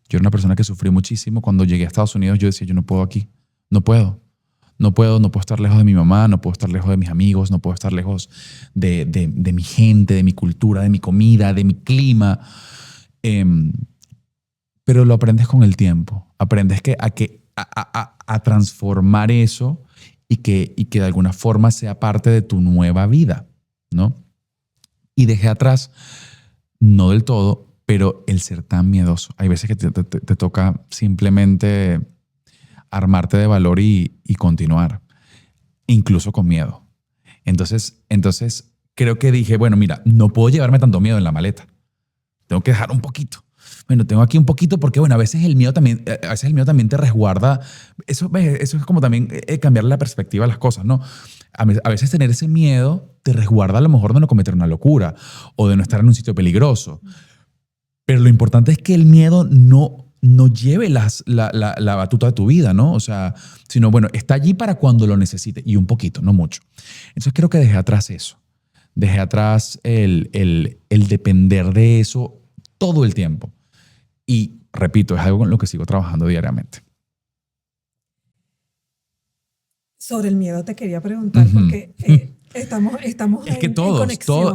Yo era una persona que sufrí muchísimo. Cuando llegué a Estados Unidos, yo decía, yo no puedo aquí. No puedo estar lejos de mi mamá, no puedo estar lejos de mis amigos, no puedo estar lejos de mi gente, de mi cultura, de mi comida, de mi clima. Pero lo aprendes con el tiempo. Aprendes a transformar eso y que de alguna forma sea parte de tu nueva vida, ¿no? Y dejé atrás, no del todo, pero el ser tan miedoso. Hay veces que te toca simplemente armarte de valor y continuar, incluso con miedo. Entonces creo que dije, bueno, mira, no puedo llevarme tanto miedo en la maleta. Tengo que dejar un poquito. Bueno, tengo aquí un poquito porque, bueno, a veces el miedo también te resguarda. Eso es como también cambiar la perspectiva de las cosas, ¿no? A veces tener ese miedo te resguarda a lo mejor de no cometer una locura o de no estar en un sitio peligroso. Pero lo importante es que el miedo no lleve la batuta de tu vida, ¿no? O sea, sino, bueno, está allí para cuando lo necesite y un poquito, no mucho. Entonces creo que dejé atrás eso. Dejé atrás el depender de eso todo el tiempo. Y repito, es algo con lo que sigo trabajando diariamente. Sobre el miedo te quería preguntar, porque estamos es que en conexión.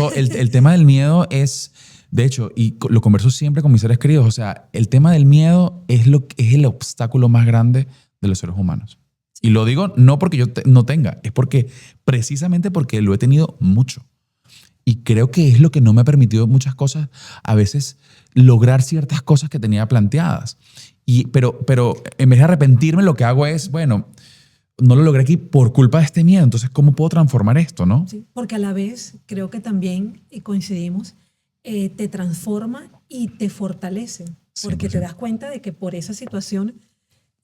el tema del miedo es, de hecho, y lo converso siempre con mis seres queridos, o sea, el tema del miedo es el obstáculo más grande de los seres humanos. Y lo digo no porque yo no tenga, es precisamente porque lo he tenido mucho. Y creo que es lo que no me ha permitido muchas cosas, a veces lograr ciertas cosas que tenía planteadas. Pero en vez de arrepentirme, lo que hago es, bueno, no lo logré aquí por culpa de este miedo. Entonces, ¿cómo puedo transformar esto, no? Sí, porque a la vez creo que también, y coincidimos, te transforma y te fortalece. Porque 100%. te das cuenta de que por esa situación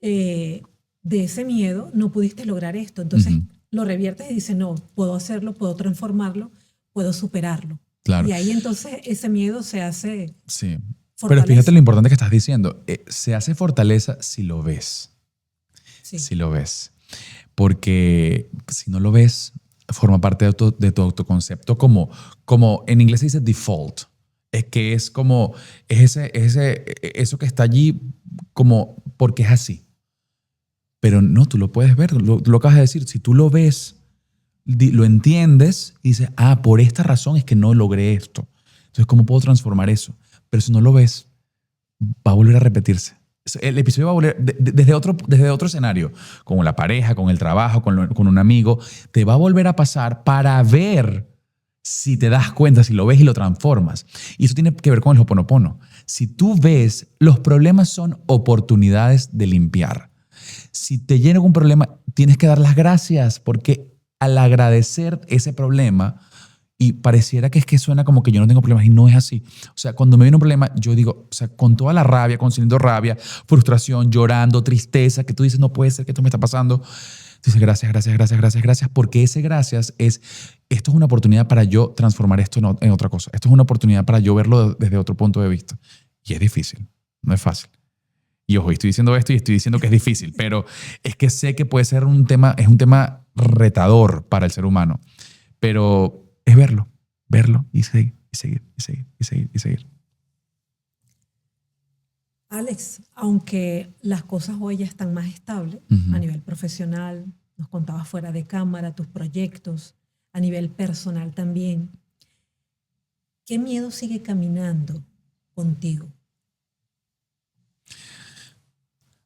de ese miedo no pudiste lograr esto. Entonces, lo reviertes y dices, no, puedo hacerlo, puedo transformarlo, puedo superarlo. Claro. Y ahí entonces ese miedo se hace sí. fortaleza. Pero fíjate lo importante que estás diciendo. Se hace fortaleza si lo ves. Sí. Si lo ves. Porque si no lo ves, forma parte de tu autoconcepto como en inglés se dice default. Es que es como, eso que está allí como porque es así. Pero no, tú lo puedes ver, tú lo acabas de decir. Si tú lo ves, lo entiendes y dices, por esta razón es que no logré esto. Entonces, ¿cómo puedo transformar eso? Pero si no lo ves, va a volver a repetirse. El episodio va a volver desde otro escenario, con la pareja, con el trabajo, con un amigo. Te va a volver a pasar para ver si te das cuenta, si lo ves y lo transformas. Y eso tiene que ver con el Ho'oponopono. Si tú ves, los problemas son oportunidades de limpiar. Si te llega un problema, tienes que dar las gracias, porque al agradecer ese problema, y pareciera que es que suena como que yo no tengo problemas, y no es así. O sea, cuando me viene un problema, yo digo, o sea, con toda la rabia, sintiendo rabia, frustración, llorando, tristeza, que tú dices, no puede ser que esto me está pasando. Dices, gracias, gracias, gracias, gracias, gracias, porque ese gracias esto es una oportunidad para yo transformar esto en otra cosa. Esto es una oportunidad para yo verlo desde otro punto de vista. Y es difícil, no es fácil. Y ojo, estoy diciendo esto y estoy diciendo que es difícil, pero es que sé que puede ser un tema retador para el ser humano. Pero es verlo y seguir, y seguir, y seguir, y seguir, y seguir. Alex, aunque las cosas hoy ya están más estables a nivel profesional, nos contabas fuera de cámara tus proyectos, a nivel personal también, ¿qué miedo sigue caminando contigo?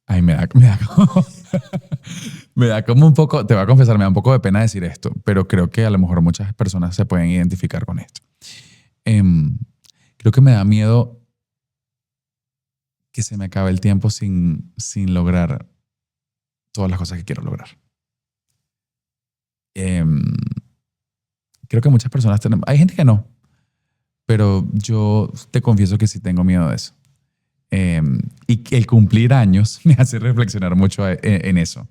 Ay, me da como un poco, te voy a confesar, me da un poco de pena decir esto, pero creo que a lo mejor muchas personas se pueden identificar con esto. Creo que me da miedo que se me acabe el tiempo sin lograr todas las cosas que quiero lograr. Creo que muchas personas tenemos, hay gente que no, pero yo te confieso que sí tengo miedo de eso. Y que el cumplir años me hace reflexionar mucho en eso.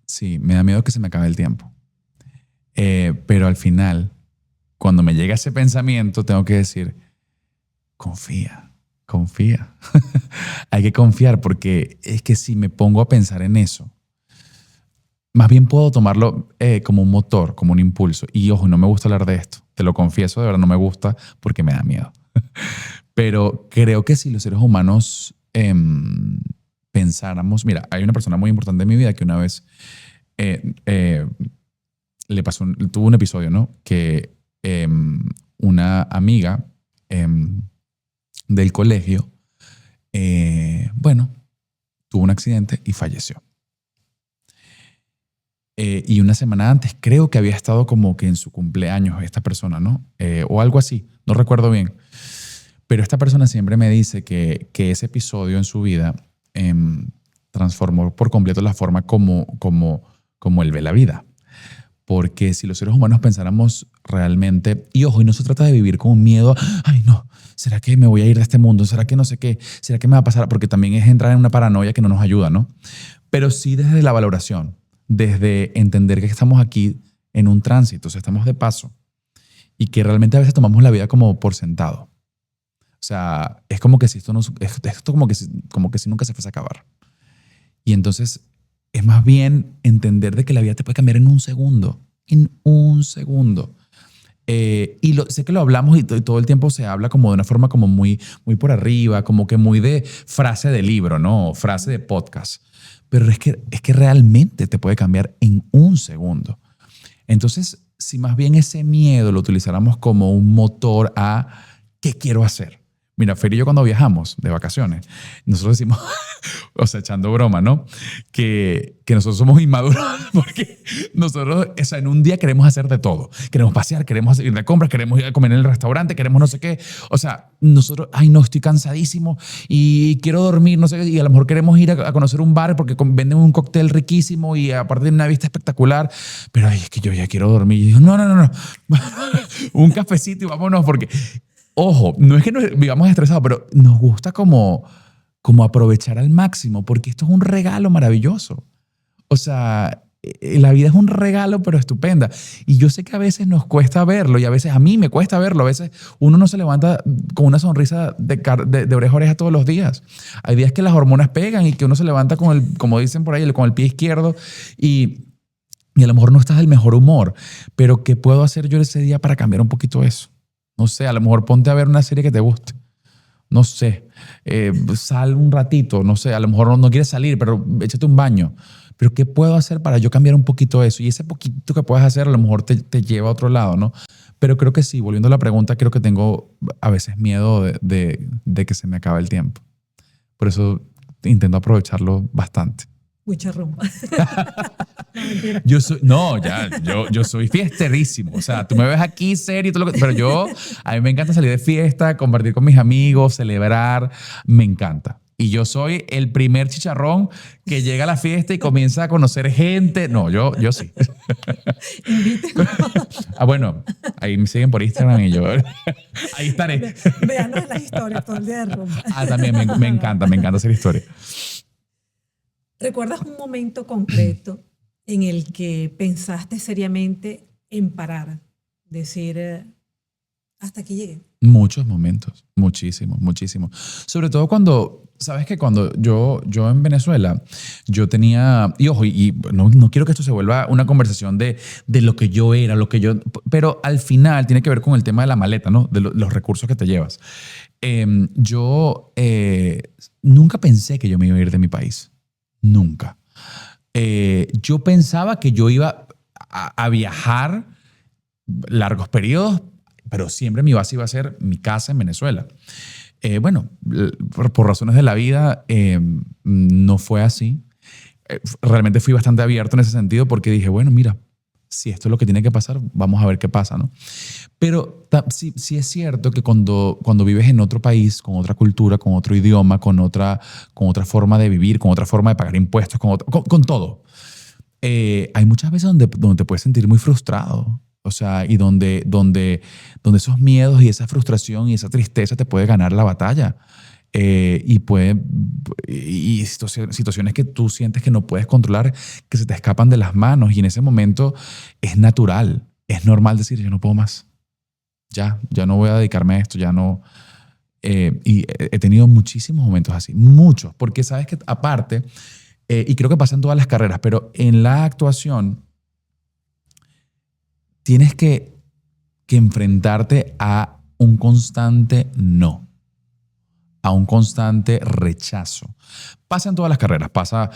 Sí, me da miedo que se me acabe el tiempo. Pero al final, cuando me llega ese pensamiento, tengo que decir, confía. Hay que confiar, porque es que si me pongo a pensar en eso, más bien puedo tomarlo como un motor, como un impulso. Y ojo, no me gusta hablar de esto. Te lo confieso, de verdad no me gusta porque me da miedo. Pero creo que si los seres humanos pensáramos... Mira, hay una persona muy importante en mi vida que una vez tuvo un episodio, ¿no? Que una amiga del colegio, tuvo un accidente y falleció. Y una semana antes creo que había estado como que en su cumpleaños esta persona, ¿no? O algo así, no recuerdo bien. Pero esta persona siempre me dice que ese episodio en su vida transformó por completo la forma como él ve la vida. Porque si los seres humanos pensáramos realmente, y ojo, y no se trata de vivir con miedo, ay no, ¿será que me voy a ir de este mundo? ¿Será que no sé qué? ¿Será que me va a pasar? Porque también es entrar en una paranoia que no nos ayuda, ¿no? Pero sí desde la valoración, desde entender que estamos aquí en un tránsito, o sea, estamos de paso, y que realmente a veces tomamos la vida como por sentado. O sea, es como que si esto como que si nunca se fuese a acabar. Y entonces es más bien entender de que la vida te puede cambiar en un segundo. En un segundo. Sé que lo hablamos y todo el tiempo se habla como de una forma como muy por arriba, como que muy de frase de libro, ¿no? Frase de podcast. Pero es que realmente te puede cambiar en un segundo. Entonces, si más bien ese miedo lo utilizáramos como un motor a ¿qué quiero hacer? Mira, Fer y yo cuando viajamos de vacaciones, nosotros decimos, o sea, echando broma, ¿no? Que nosotros somos inmaduros porque nosotros, o sea, en un día queremos hacer de todo. Queremos pasear, queremos ir de compras, queremos ir a comer en el restaurante, queremos no sé qué. O sea, nosotros, ay no, estoy cansadísimo y quiero dormir, no sé qué. Y a lo mejor queremos ir a conocer un bar porque venden un cóctel riquísimo y aparte de una vista espectacular. Pero ay, es que yo ya quiero dormir. Y digo, no. Un cafecito y vámonos porque... Ojo, no es que nos vivamos estresados, pero nos gusta como aprovechar al máximo, porque esto es un regalo maravilloso. O sea, la vida es un regalo, pero estupenda. Y yo sé que a veces nos cuesta verlo, y a veces a mí me cuesta verlo. A veces uno no se levanta con una sonrisa de oreja a oreja todos los días. Hay días que las hormonas pegan y que uno se levanta como dicen por ahí, con el pie izquierdo y a lo mejor no estás del mejor humor. Pero ¿qué puedo hacer yo ese día para cambiar un poquito eso? No sé, a lo mejor ponte a ver una serie que te guste. no sé, sal un ratito, no sé, a lo mejor no quieres salir, pero échate un baño. Pero ¿qué puedo hacer para yo cambiar un poquito eso? Y ese poquito que puedes hacer a lo mejor te lleva a otro lado, ¿no? Pero creo que sí, volviendo a la pregunta, creo que tengo a veces miedo de que se me acabe el tiempo. Por eso intento aprovecharlo bastante. Mucha rumba. No, mentira. Yo soy fiesterísimo. O sea, tú me ves aquí serio y todo lo que, pero a mí me encanta salir de fiesta, compartir con mis amigos, celebrar, me encanta. Y yo soy el primer chicharrón que llega a la fiesta y comienza a conocer gente. No, yo sí. Invítenos. Bueno, ahí me siguen por Instagram y yo ahí estaré. Véanos las historias todo el día de rumba. También me encanta hacer historia. ¿Recuerdas un momento concreto en el que pensaste seriamente en parar? Decir, hasta aquí llegué. Muchos momentos, muchísimos. Sobre todo cuando, sabes que cuando yo en Venezuela, yo tenía, y ojo, y no quiero que esto se vuelva una conversación de lo que yo era, pero al final tiene que ver con el tema de la maleta, ¿no? De los recursos que te llevas. Yo nunca pensé que yo me iba a ir de mi país. Nunca. Yo pensaba que yo iba a viajar largos periodos, pero siempre mi base iba a ser mi casa en Venezuela. Bueno, por razones de la vida no fue así. Realmente fui bastante abierto en ese sentido porque dije, bueno, mira, si esto es lo que tiene que pasar, vamos a ver qué pasa, ¿no? Pero sí es cierto que cuando vives en otro país, con otra cultura, con otro idioma, con otra forma de vivir, con otra forma de pagar impuestos, con todo, hay muchas veces donde te puedes sentir muy frustrado. O sea, y donde esos miedos y esa frustración y esa tristeza te puede ganar la batalla. Y situaciones que tú sientes que no puedes controlar, que se te escapan de las manos. Y en ese momento es natural, es normal decir, yo no puedo más. Ya no voy a dedicarme a esto, ya no. Y he tenido muchísimos momentos así, muchos. Porque sabes que aparte, y creo que pasa en todas las carreras, pero en la actuación tienes que enfrentarte a un constante no, a un constante rechazo. Pasa en todas las carreras, pasa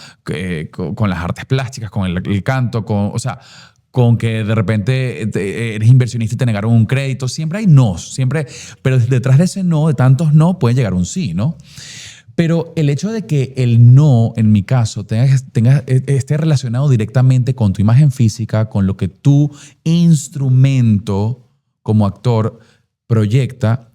con las artes plásticas, con el canto, con que de repente eres inversionista y te negaron un crédito. Siempre hay no, pero detrás de ese no, de tantos no, puede llegar un sí, ¿no? Pero el hecho de que el no, en mi caso, esté relacionado directamente con tu imagen física, con lo que tu instrumento como actor proyecta,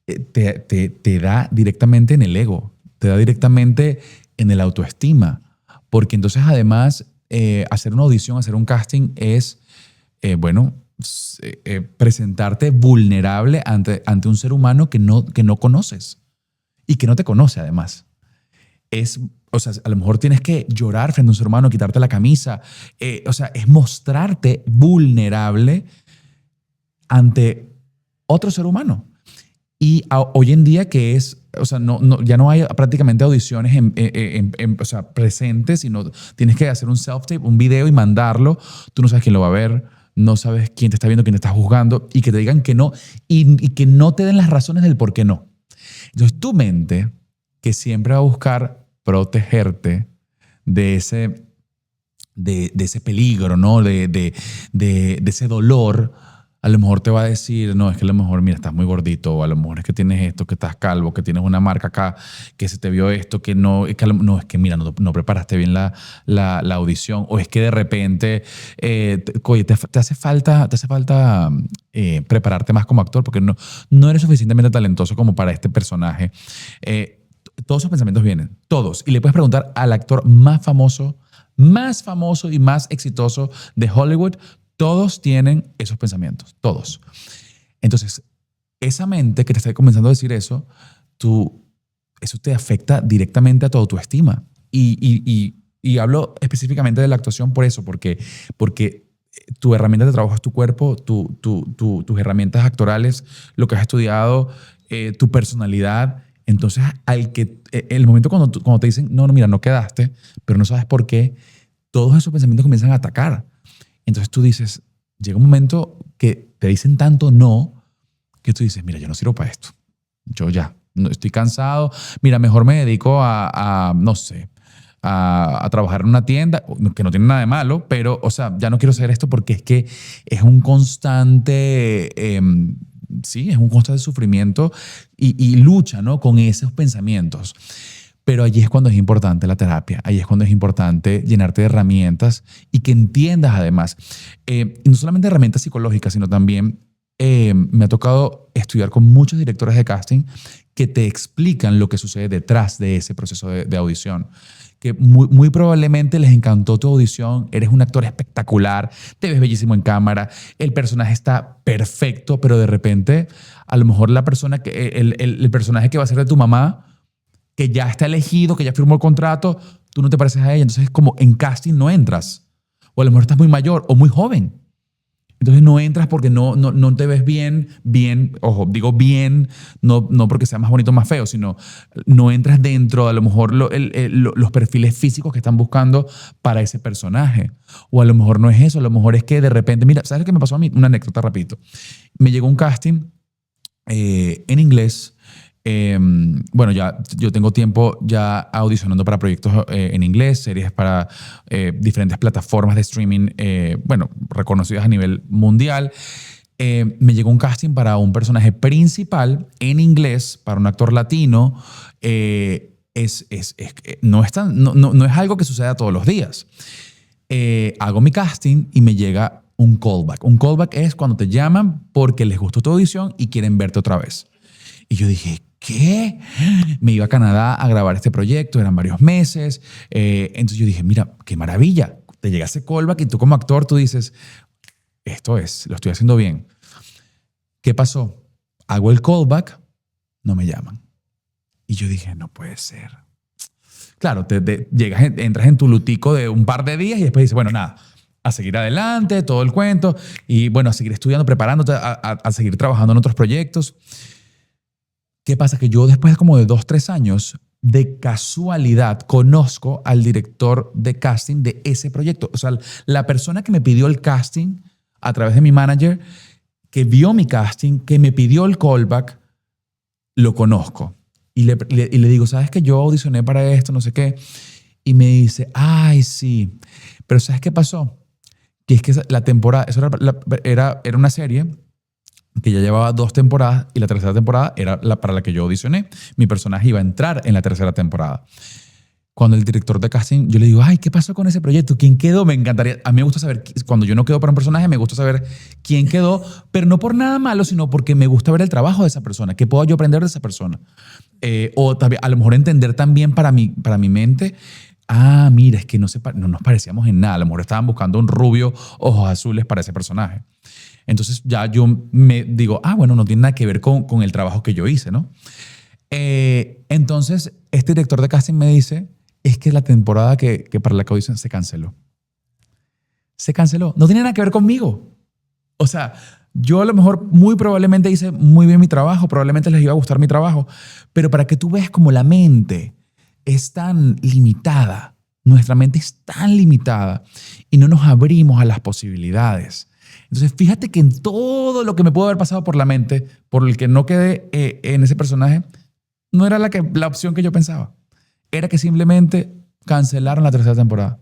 te da directamente en el ego, te da directamente en el autoestima. Porque entonces, además, hacer una audición, hacer un casting es, presentarte vulnerable ante un ser humano que no conoces. Y que no te conoce, además. A lo mejor tienes que llorar frente a un ser humano, quitarte la camisa. Es mostrarte vulnerable ante otro ser humano. Y hoy en día ya no hay prácticamente audiciones presentes, sino tienes que hacer un self-tape, un video y mandarlo. Tú no sabes quién lo va a ver, no sabes quién te está viendo, quién te está juzgando, y que te digan que no, y que no te den las razones del por qué no. Entonces, tu mente, que siempre va a buscar protegerte de ese peligro, ¿no? De ese dolor, a lo mejor te va a decir, no, es que a lo mejor, mira, estás muy gordito, o a lo mejor es que tienes esto, que estás calvo, que tienes una marca acá, que se te vio esto, que no, es que mira, no preparaste bien la audición, o es que de repente, oye, te hace falta prepararte más como actor, porque no eres suficientemente talentoso como para este personaje. Todos esos pensamientos vienen, todos. Y le puedes preguntar al actor más famoso y más exitoso de Hollywood. Todos tienen esos pensamientos, todos. Entonces, esa mente que te está comenzando a decir eso te afecta directamente a tu autoestima. Y hablo específicamente de la actuación por eso, porque tu herramienta de trabajo es tu cuerpo, tus herramientas actorales, lo que has estudiado, tu personalidad. Entonces, el momento cuando te dicen, no, mira, no quedaste, pero no sabes por qué, todos esos pensamientos comienzan a atacar. Entonces tú dices, llega un momento que te dicen tanto no, que tú dices, mira, yo no sirvo para esto. Yo ya, no, estoy cansado. Mira, mejor me dedico no sé, a trabajar en una tienda, que no tiene nada de malo, pero, o sea, ya no quiero hacer esto porque es que es un constante, sí, es un constante sufrimiento y lucha, ¿no? Con esos pensamientos. Pero allí es cuando es importante la terapia, allí es cuando es importante llenarte de herramientas y que entiendas además, y no solamente herramientas psicológicas, sino también me ha tocado estudiar con muchos directores de casting que te explican lo que sucede detrás de ese proceso de audición. Que muy probablemente les encantó tu audición, eres un actor espectacular, te ves bellísimo en cámara, el personaje está perfecto, pero de repente a lo mejor la persona el personaje que va a ser de tu mamá, que ya está elegido, que ya firmó el contrato, tú no te pareces a ella. Entonces es como en casting no entras. O a lo mejor estás muy mayor o muy joven. Entonces no entras porque no te ves bien, ojo, digo bien, no porque sea más bonito o más feo, sino no entras dentro de a lo mejor los perfiles físicos que están buscando para ese personaje. O a lo mejor no es eso, a lo mejor es que de repente, mira, ¿sabes lo que me pasó a mí? Una anécdota, rapidito. Me llegó un casting en inglés. Bueno, ya yo tengo tiempo ya audicionando para proyectos en inglés, series para diferentes plataformas de streaming, bueno, reconocidas a nivel mundial. Me llegó un casting para un personaje principal en inglés, para un actor latino. No es algo que suceda todos los días. Hago mi casting y me llega un callback. Un callback es cuando te llaman porque les gustó tu audición y quieren verte otra vez. Y yo dije, ¿qué? Me iba a Canadá a grabar este proyecto, eran varios meses. Entonces yo dije, mira, qué maravilla. Te llega ese callback y tú como actor, tú dices, esto es, lo estoy haciendo bien. ¿Qué pasó? Hago el callback, no me llaman. Y yo dije, no puede ser. Claro, entras en tu lutico de un par de días y después dices, bueno, nada, a seguir adelante, todo el cuento. Y bueno, a seguir estudiando, preparándote, a seguir trabajando en otros proyectos. ¿Qué pasa? Que yo después de como de 2-3 años, de casualidad, conozco al director de casting de ese proyecto. O sea, la persona que me pidió el casting a través de mi manager, que vio mi casting, que me pidió el callback, lo conozco. Y le digo, ¿sabes que yo audicioné para esto, no sé qué? Y me dice, ay, sí. Pero ¿sabes qué pasó? Que es que la temporada, eso era una serie que ya llevaba 2 temporadas y la tercera temporada era para la que yo audicioné. Mi personaje iba a entrar en la tercera temporada. Cuando el director de casting, yo le digo, ay, ¿qué pasó con ese proyecto? ¿Quién quedó? Me encantaría. A mí me gusta saber, cuando yo no quedo para un personaje, me gusta saber quién quedó, pero no por nada malo, sino porque me gusta ver el trabajo de esa persona. ¿Qué puedo yo aprender de esa persona? O a lo mejor entender también para mi mente, mira, es que no nos parecíamos en nada. A lo mejor estaban buscando un rubio, ojos azules para ese personaje. Entonces ya yo me digo, bueno, no tiene nada que ver con el trabajo que yo hice, ¿no? Entonces este director de casting me dice, es que la temporada que para la que audición se canceló. Se canceló. No tiene nada que ver conmigo. O sea, yo a lo mejor muy probablemente hice muy bien mi trabajo, probablemente les iba a gustar mi trabajo, pero para que tú veas como la mente es tan limitada, nuestra mente es tan limitada y no nos abrimos a las posibilidades. Entonces, fíjate que en todo lo que me pudo haber pasado por la mente, por el que no quedé en ese personaje, no era la opción que yo pensaba. Era que simplemente cancelaron la tercera temporada.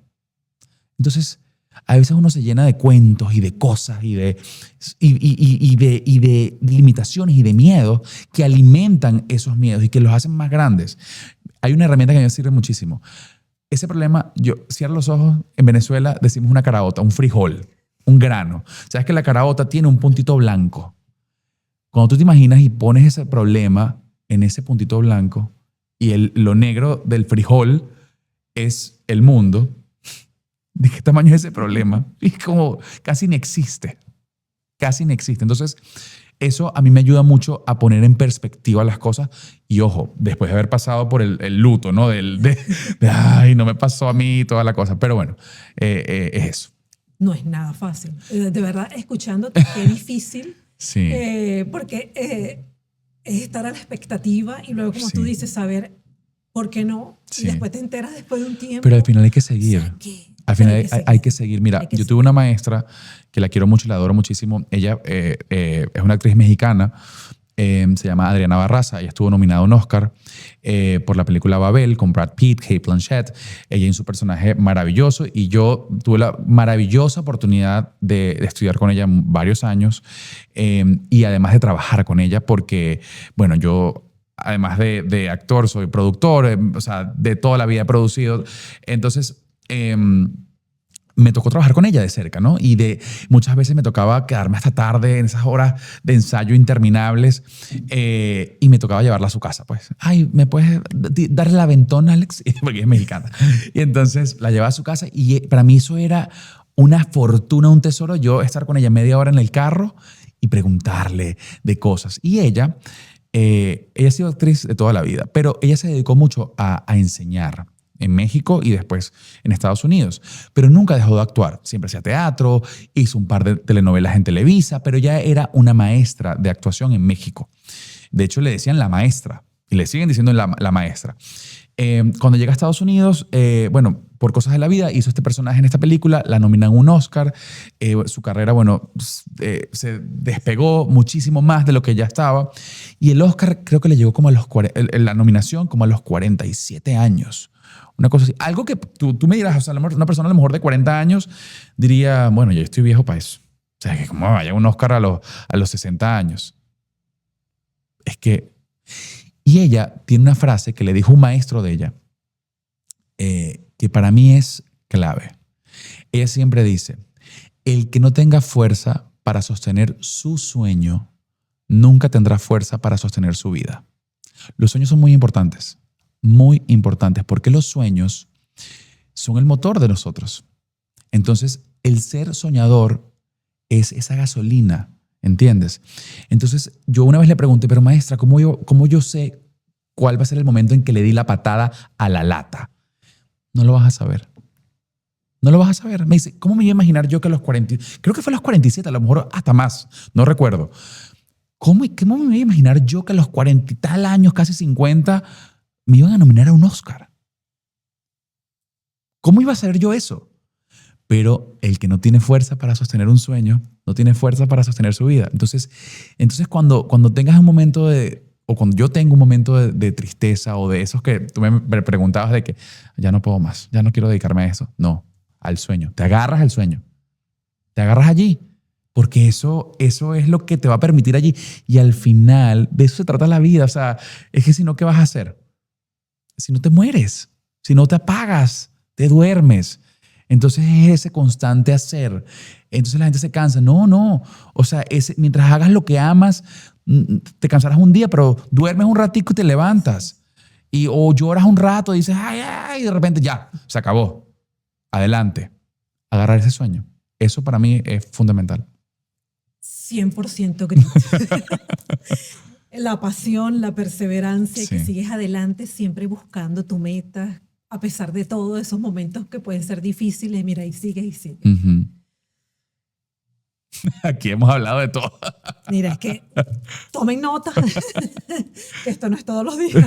Entonces, a veces uno se llena de cuentos y de cosas y de limitaciones y de miedos que alimentan esos miedos y que los hacen más grandes. Hay una herramienta que me sirve muchísimo. Ese problema, yo cierro los ojos, en Venezuela decimos una caraota, un frijol, un grano. Sabes que la caraota tiene un puntito blanco. Cuando tú te imaginas y pones ese problema en ese puntito blanco y lo negro del frijol es el mundo, ¿de qué tamaño es ese problema? Es como casi ni existe. Casi ni existe. Entonces, eso a mí me ayuda mucho a poner en perspectiva las cosas. Y ojo, después de haber pasado por el luto, ¿no? Ay, no me pasó a mí toda la cosa. Pero bueno, es eso. No es nada fácil. De verdad, escuchándote, qué difícil. Sí. Porque es estar a la expectativa y luego, como tú dices, saber por qué no. Sí. Y después te enteras después de un tiempo. Pero al final hay que seguir. O sea, al final hay que seguir. Mira, yo tuve una maestra que la quiero mucho y la adoro muchísimo. Ella es una actriz mexicana se llama Adriana Barraza. Ella estuvo nominada a un Oscar por la película Babel con Brad Pitt, Cate Blanchett. Ella en su personaje maravilloso, y yo tuve la maravillosa oportunidad de estudiar con ella varios años, y además de trabajar con ella porque, bueno, yo además de actor soy productor, o sea, de toda la vida he producido. Entonces, me tocó trabajar con ella de cerca, ¿no? Y muchas veces me tocaba quedarme hasta tarde en esas horas de ensayo interminables, y me tocaba llevarla a su casa, pues. Ay, ¿me puedes darle la aventón, Alex? Porque es mexicana. Y entonces la llevaba a su casa, y para mí eso era una fortuna, un tesoro, yo estar con ella media hora en el carro y preguntarle de cosas. Y ella ha sido actriz de toda la vida, pero ella se dedicó mucho a enseñar en México y después en Estados Unidos, pero nunca dejó de actuar. Siempre hacía teatro, hizo un par de telenovelas en Televisa, pero ya era una maestra de actuación en México. De hecho, le decían la maestra y le siguen diciendo la maestra. Cuando llega a Estados Unidos, bueno, por cosas de la vida, hizo este personaje en esta película, la nominan a un Oscar. Su carrera, bueno, se despegó muchísimo más de lo que ya estaba. Y el Oscar creo que le llegó como a los la nominación como a los 47 años. Una cosa así. Algo que tú me dirás, o sea, una persona a lo mejor de 40 años diría, bueno, ya estoy viejo para eso. O sea, que como vaya un Oscar a los 60 años. Es que... Y ella tiene una frase que le dijo un maestro de ella, que para mí es clave. Ella siempre dice, el que no tenga fuerza para sostener su sueño, nunca tendrá fuerza para sostener su vida. Los sueños son muy importantes, porque los sueños son el motor de nosotros. Entonces, el ser soñador es esa gasolina, ¿entiendes? Entonces, yo una vez le pregunté, pero maestra, ¿cómo yo sé cuál va a ser el momento en que le di la patada a la lata? No lo vas a saber. No lo vas a saber. Me dice, ¿cómo me iba a imaginar yo que a los 40, creo que fue a los 47, a lo mejor hasta más, no recuerdo. ¿Cómo me iba a imaginar yo que a los 40 y tal años, casi 50, me iban a nominar a un Oscar? ¿Cómo iba a saber yo eso? Pero el que no tiene fuerza para sostener un sueño, no tiene fuerza para sostener su vida. Entonces cuando tengas un momento o cuando yo tengo un momento de tristeza, o de esos que tú me preguntabas de que ya no puedo más, ya no quiero dedicarme a eso. No, al sueño. Te agarras al sueño. Te agarras allí. Porque eso es lo que te va a permitir allí. Y al final, de eso se trata la vida. O sea, es que si no, ¿qué vas a hacer? Si no te mueres, si no te apagas, te duermes. Entonces es ese constante hacer. Entonces la gente se cansa. No. O sea, mientras hagas lo que amas, te cansarás un día, pero duermes un ratico y te levantas. O lloras un rato y dices, ay, y de repente ya, se acabó. Adelante. Agarrar ese sueño. Eso para mí es fundamental. 100% Gris. La pasión, la perseverancia, sí. Que sigues adelante siempre buscando tu meta, a pesar de todos esos momentos que pueden ser difíciles. Mira, y sigues. Uh-huh. Aquí hemos hablado de todo. Mira, es que tomen nota, que esto no es todos los días.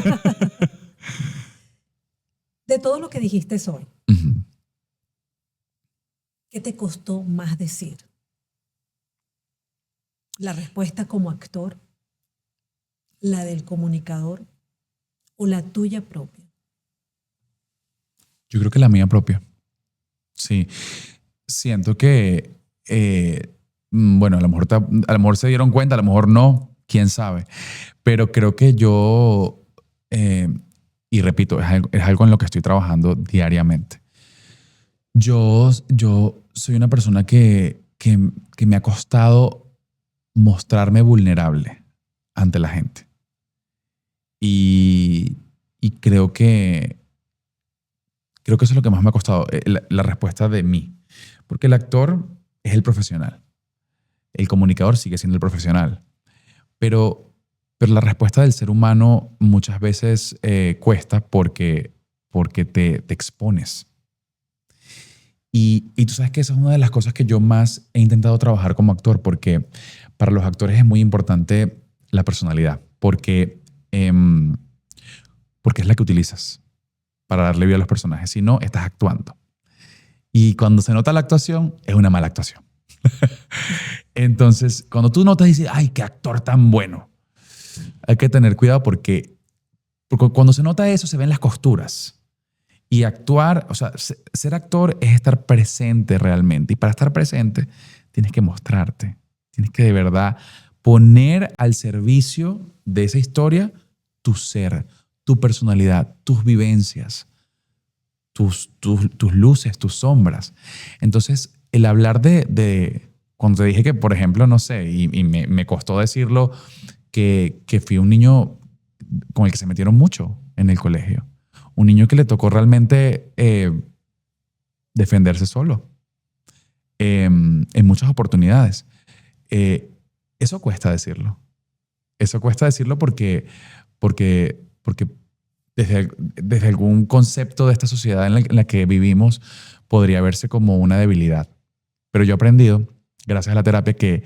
De todo lo que dijiste hoy, uh-huh. ¿Qué te costó más decir? ¿La respuesta como actor, la del comunicador o la tuya propia? Yo creo que la mía propia. Sí. Siento que, bueno, a lo mejor se dieron cuenta, a lo mejor no, quién sabe. Pero creo que yo, y repito, es algo en lo que estoy trabajando diariamente. Yo soy una persona que me ha costado mostrarme vulnerable ante la gente. Y creo que eso es lo que más me ha costado, la respuesta de mí. Porque el actor es el profesional. El comunicador sigue siendo el profesional. Pero la respuesta del ser humano muchas veces cuesta porque te expones. Y tú sabes que esa es una de las cosas que yo más he intentado trabajar como actor, porque para los actores es muy importante la personalidad, porque es la que utilizas para darle vida a los personajes. Si no, estás actuando. Y cuando se nota la actuación, es una mala actuación. Entonces, cuando tú notas y dices, ¡ay, qué actor tan bueno! Hay que tener cuidado porque cuando se nota eso se ven las costuras. Y actuar, o sea, ser actor es estar presente realmente. Y para estar presente tienes que mostrarte. Tienes que de verdad poner al servicio de esa historia tu ser, tu personalidad, tus vivencias, tus luces, tus sombras. Entonces, el hablar cuando te dije que, por ejemplo, no sé, y me costó decirlo, que fui un niño con el que se metieron mucho en el colegio. Un niño que le tocó realmente defenderse solo en muchas oportunidades. Eso cuesta decirlo. Eso cuesta decirlo porque desde algún concepto de esta sociedad en la que vivimos podría verse como una debilidad. Pero yo he aprendido, gracias a la terapia, que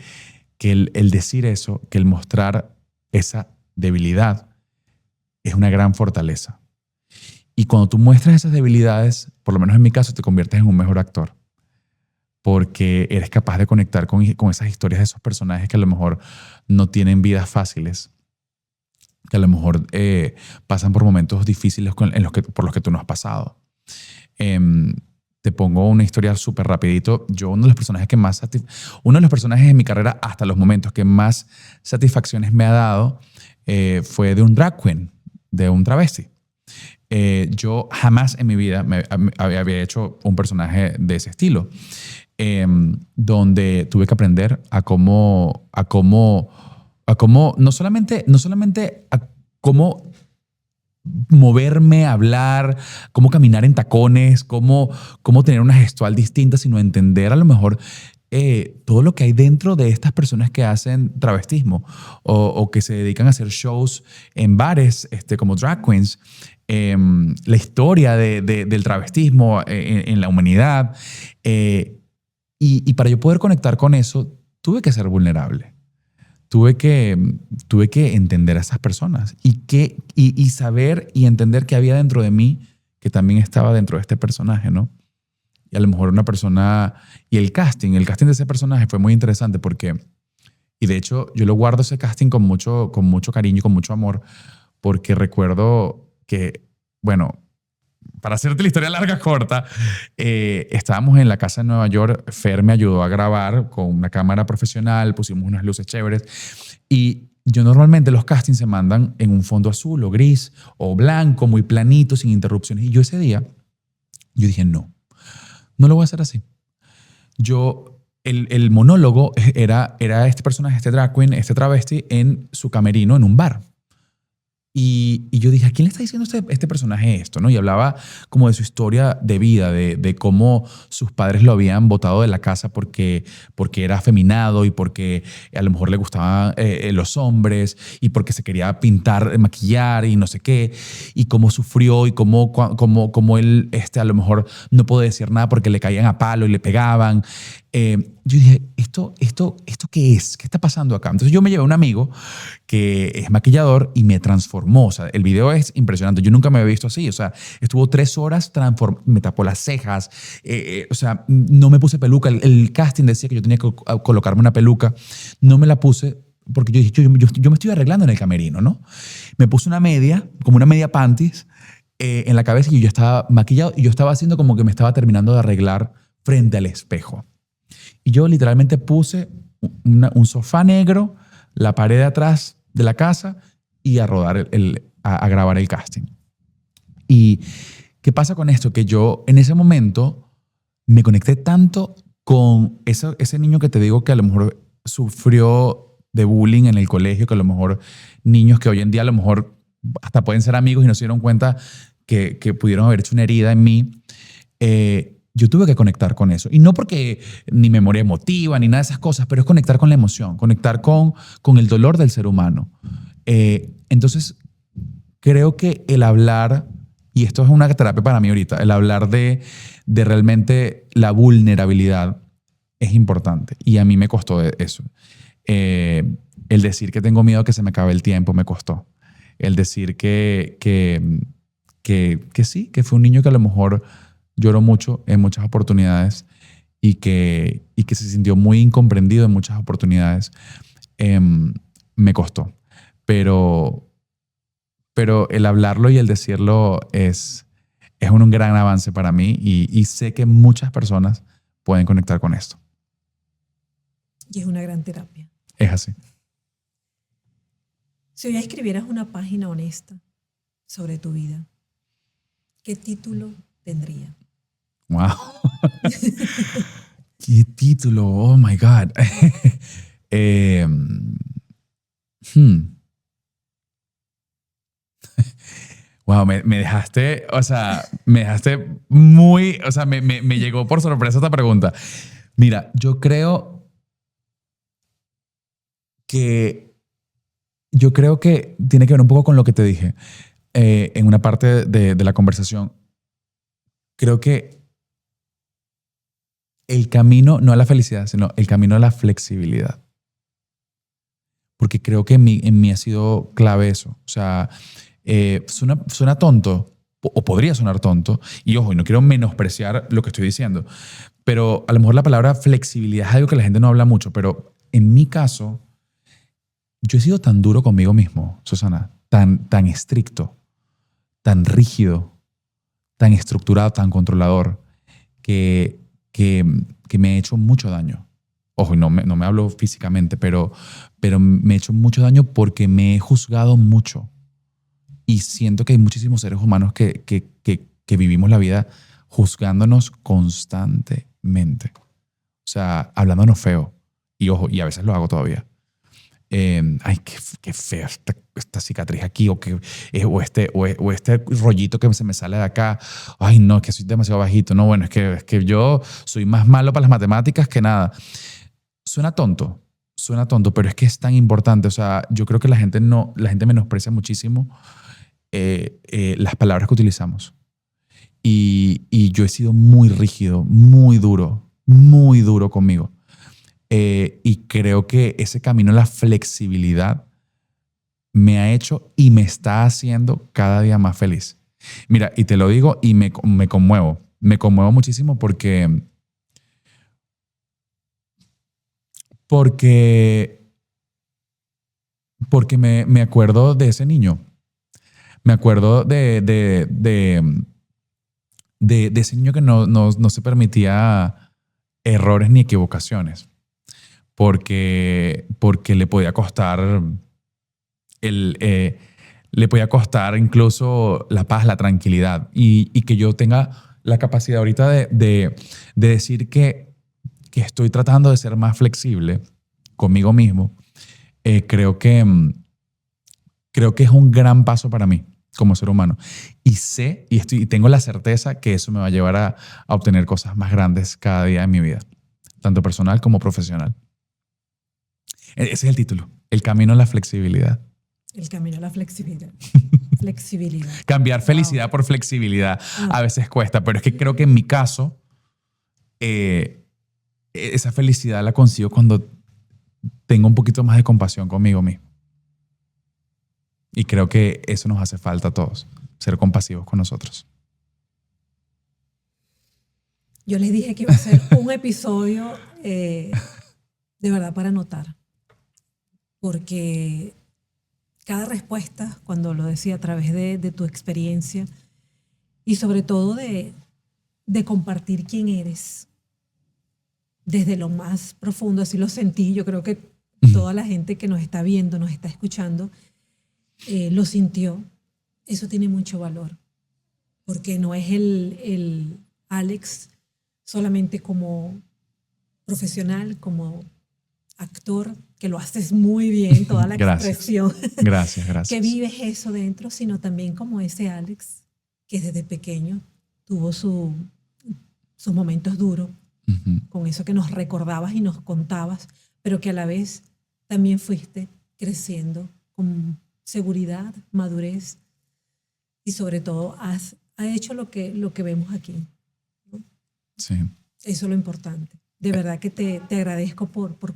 el decir eso, que el mostrar esa debilidad es una gran fortaleza. Y cuando tú muestras esas debilidades, por lo menos en mi caso, te conviertes en un mejor actor. Porque eres capaz de conectar con esas historias de esos personajes que a lo mejor no tienen vidas fáciles, que a lo mejor pasan por momentos difíciles por los que tú no has pasado. Te pongo una historia súper rapidito. Uno de los personajes en mi carrera hasta los momentos que más satisfacciones me ha dado fue de un drag queen, de un travesti. Yo jamás en mi vida había hecho un personaje de ese estilo, donde tuve que aprender a cómo no solamente a cómo moverme, hablar, cómo caminar en tacones, cómo tener una gestual distinta, sino entender a lo mejor todo lo que hay dentro de estas personas que hacen travestismo o que se dedican a hacer shows en bares como drag queens. La historia del travestismo en la humanidad. Y para yo poder conectar con eso, tuve que ser vulnerable. Tuve que entender a esas personas y saber y entender qué había dentro de mí que también estaba dentro de este personaje, ¿no? Y a lo mejor una persona... Y el casting de ese personaje fue muy interesante porque... Y de hecho, yo lo guardo ese casting con mucho cariño y con mucho amor porque recuerdo que, bueno, para hacerte la historia larga, corta, estábamos en la casa de Nueva York. Fer me ayudó a grabar con una cámara profesional, pusimos unas luces chéveres. Y yo normalmente los castings se mandan en un fondo azul o gris o blanco, muy planito, sin interrupciones. Y yo ese día, yo dije, no lo voy a hacer así. El monólogo era este personaje, este drag queen, este travesti en su camerino en un bar. Y yo dije, ¿a quién le está diciendo este personaje esto? ¿No? Y hablaba como de su historia de vida, de cómo sus padres lo habían botado de la casa porque era afeminado y porque a lo mejor le gustaban los hombres y porque se quería pintar, maquillar y no sé qué, y cómo sufrió y cómo él a lo mejor no puede decir nada porque le caían a palo y le pegaban. Yo dije, ¿esto qué es? ¿Qué está pasando acá? Entonces yo me llevé a un amigo que es maquillador y me transformó. O sea, el video es impresionante. Yo nunca me había visto así. O sea, estuvo 3 horas, me tapó las cejas. O sea, no me puse peluca. El casting decía que yo tenía que colocarme una peluca. No me la puse porque yo dije, yo me estoy arreglando en el camerino, ¿no? Me puse una media, como una media panties, en la cabeza y yo ya estaba maquillado y yo estaba haciendo como que me estaba terminando de arreglar frente al espejo. Y yo literalmente puse un sofá negro, la pared de atrás de la casa y a rodar a grabar el casting. ¿Y qué pasa con esto? Que yo en ese momento me conecté tanto con ese niño que te digo que a lo mejor sufrió de bullying en el colegio, que a lo mejor niños que hoy en día a lo mejor hasta pueden ser amigos y no se dieron cuenta que pudieron haber hecho una herida en mí. Yo tuve que conectar con eso. Y no porque ni memoria emotiva ni nada de esas cosas, pero es conectar con la emoción, conectar con el dolor del ser humano. Entonces, creo que el hablar, y esto es una terapia para mí ahorita, el hablar de realmente la vulnerabilidad es importante. Y a mí me costó eso. El decir que tengo miedo a que se me acabe el tiempo me costó. El decir que sí, que fue un niño que a lo mejor lloró mucho en muchas oportunidades y que se sintió muy incomprendido en muchas oportunidades, me costó. pero el hablarlo y el decirlo es un gran avance para mí y sé que muchas personas pueden conectar con esto. Y es una gran terapia. Es así. Si hoy escribieras una página honesta sobre tu vida, ¿qué título tendría? Wow. ¿Qué título? Oh my God. Wow, me dejaste, o sea, me dejaste muy, o sea, me llegó por sorpresa esta pregunta. Mira, yo creo que tiene que ver un poco con lo que te dije en una parte de la conversación. Creo que el camino, no a la felicidad, sino el camino a la flexibilidad. Porque creo que en mí ha sido clave eso. O sea, suena tonto, o podría sonar tonto, y ojo, y no quiero menospreciar lo que estoy diciendo, pero a lo mejor la palabra flexibilidad es algo que la gente no habla mucho, pero en mi caso, yo he sido tan duro conmigo mismo, Susana, tan estricto, tan rígido, tan estructurado, tan controlador, que me he hecho mucho daño. Ojo, y no me hablo físicamente, pero me he hecho mucho daño porque me he juzgado mucho. Y siento que hay muchísimos seres humanos que vivimos la vida juzgándonos constantemente. O sea, hablándonos feo. Y ojo, y a veces lo hago todavía. Ay, qué fea esta cicatriz aquí, o este rollito que se me sale de acá. Ay, no, es que soy demasiado bajito. No, bueno, es que yo soy más malo para las matemáticas que nada. Suena tonto, pero es que es tan importante. O sea, yo creo que la gente menosprecia muchísimo las palabras que utilizamos. Y yo he sido muy rígido, muy duro conmigo. Y creo que ese camino a la flexibilidad me ha hecho y me está haciendo cada día más feliz. Mira, y te lo digo y me conmuevo. Me conmuevo muchísimo porque me acuerdo de ese niño. Me acuerdo de ese niño que no se permitía errores ni equivocaciones. Porque le podía costar le podía costar incluso la paz, la tranquilidad. Y que yo tenga la capacidad ahorita de decir que estoy tratando de ser más flexible conmigo mismo, creo que es un gran paso para mí como ser humano. Y sé y tengo la certeza que eso me va a llevar a obtener cosas más grandes cada día en mi vida, tanto personal como profesional. Ese es el título, El camino a la flexibilidad. El camino a la flexibilidad. Flexibilidad. Cambiar felicidad por flexibilidad a veces cuesta, pero es que creo que en mi caso esa felicidad la consigo cuando tengo un poquito más de compasión conmigo mismo. Y creo que eso nos hace falta a todos, ser compasivos con nosotros. Yo les dije que iba a ser un episodio de verdad para anotar. Porque cada respuesta, cuando lo decía a través de tu experiencia y sobre todo de compartir quién eres desde lo más profundo, así lo sentí. Yo creo que toda la gente que nos está viendo, nos está escuchando, lo sintió. Eso tiene mucho valor, porque no es el Alex solamente como profesional, como actor, que lo haces muy bien, toda la expresión. Gracias. Que vives eso dentro, sino también como ese Alex que desde pequeño tuvo sus momentos duros, con eso que nos recordabas y nos contabas, pero que a la vez también fuiste creciendo con seguridad, madurez y sobre todo has hecho lo que vemos aquí, ¿no? Sí. Eso es lo importante. De verdad que te agradezco por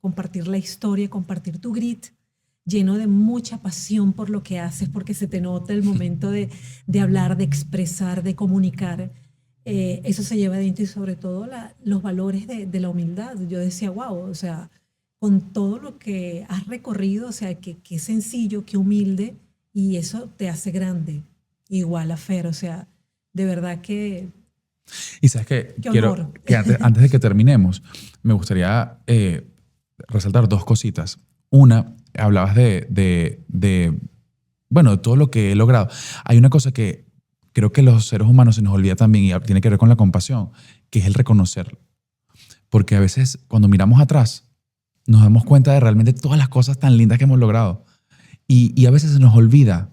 compartir la historia, compartir tu grit, lleno de mucha pasión por lo que haces, porque se te nota el momento de hablar, de expresar, de comunicar. Eso se lleva dentro y sobre todo los valores de la humildad. Yo decía, wow, o sea, con todo lo que has recorrido, o sea, que sencillo, que humilde, y eso te hace grande. Igual a Fer, o sea, de verdad que Y sabes que qué quiero honor. que antes de que terminemos, me gustaría resaltar dos cositas. Una, hablabas bueno, de todo lo que he logrado. Hay una cosa que creo que los seres humanos se nos olvida también y tiene que ver con la compasión, que es el reconocerlo. Porque a veces cuando miramos atrás nos damos cuenta de realmente todas las cosas tan lindas que hemos logrado. Y a veces se nos olvida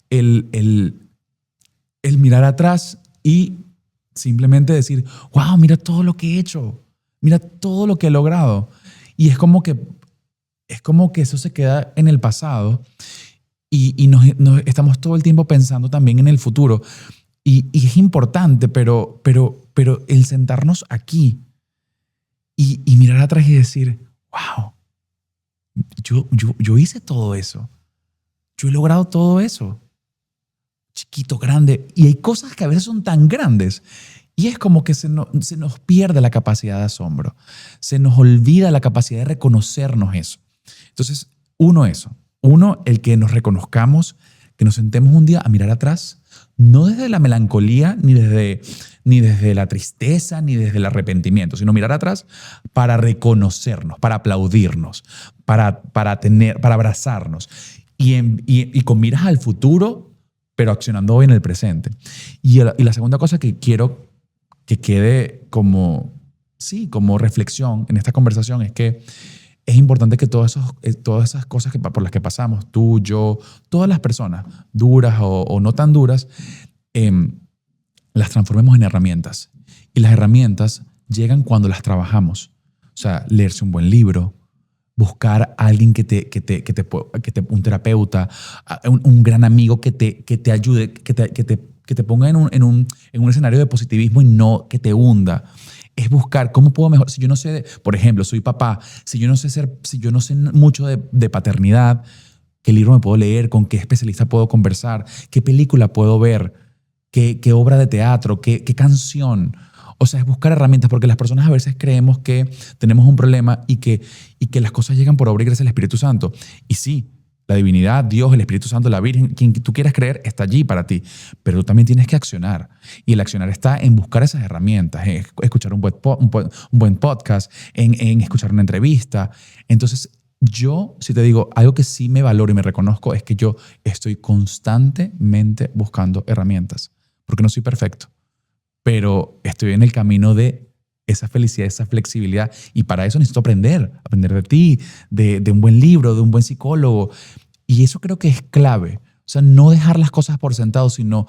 el mirar atrás y simplemente decir, wow, mira todo lo que he hecho, mira todo lo que he logrado. Y es como que eso se queda en el pasado y nos estamos todo el tiempo pensando también en el futuro. Y es importante, pero el sentarnos aquí y mirar atrás y decir, wow, yo hice todo eso. Yo he logrado todo eso. Chiquito, grande. Y hay cosas que a veces son tan grandes. Y es como que se nos pierde la capacidad de asombro. Se nos olvida la capacidad de reconocernos eso. Entonces, eso. Uno, el que nos reconozcamos, que nos sentemos un día a mirar atrás, no desde la melancolía, ni desde la tristeza, ni desde el arrepentimiento, sino mirar atrás para reconocernos, para aplaudirnos, para abrazarnos. Y con miras al futuro, pero accionando hoy en el presente. Y la segunda cosa que quiero que quede como reflexión en esta conversación es que es importante que todas esas cosas por las que pasamos, tú, yo, todas las personas, duras o no tan duras, las transformemos en herramientas. Y las herramientas llegan cuando las trabajamos. O sea, leerse un buen libro, buscar a alguien un terapeuta, un gran amigo que te ayude, que te ponga en un escenario de positivismo y no que te hunda. Es buscar cómo puedo mejorar. Si yo no sé, por ejemplo, soy papá, si yo no sé mucho de paternidad, ¿qué libro me puedo leer? ¿Con qué especialista puedo conversar? ¿Qué película puedo ver? ¿Qué obra de teatro? ¿Qué canción? O sea, es buscar herramientas, porque las personas a veces creemos que tenemos un problema y que las cosas llegan por obra y gracia del Espíritu Santo. Y sí, la divinidad, Dios, el Espíritu Santo, la Virgen, quien tú quieras creer, está allí para ti. Pero tú también tienes que accionar. Y el accionar está en buscar esas herramientas, en escuchar un buen podcast, en escuchar una entrevista. Entonces, yo, si te digo, algo que sí me valoro y me reconozco es que yo estoy constantemente buscando herramientas, porque no soy perfecto, pero estoy en el camino de esa felicidad, esa flexibilidad, y para eso necesito aprender de ti, de un buen libro, de un buen psicólogo, y eso creo que es clave. O sea, no dejar las cosas por sentado, sino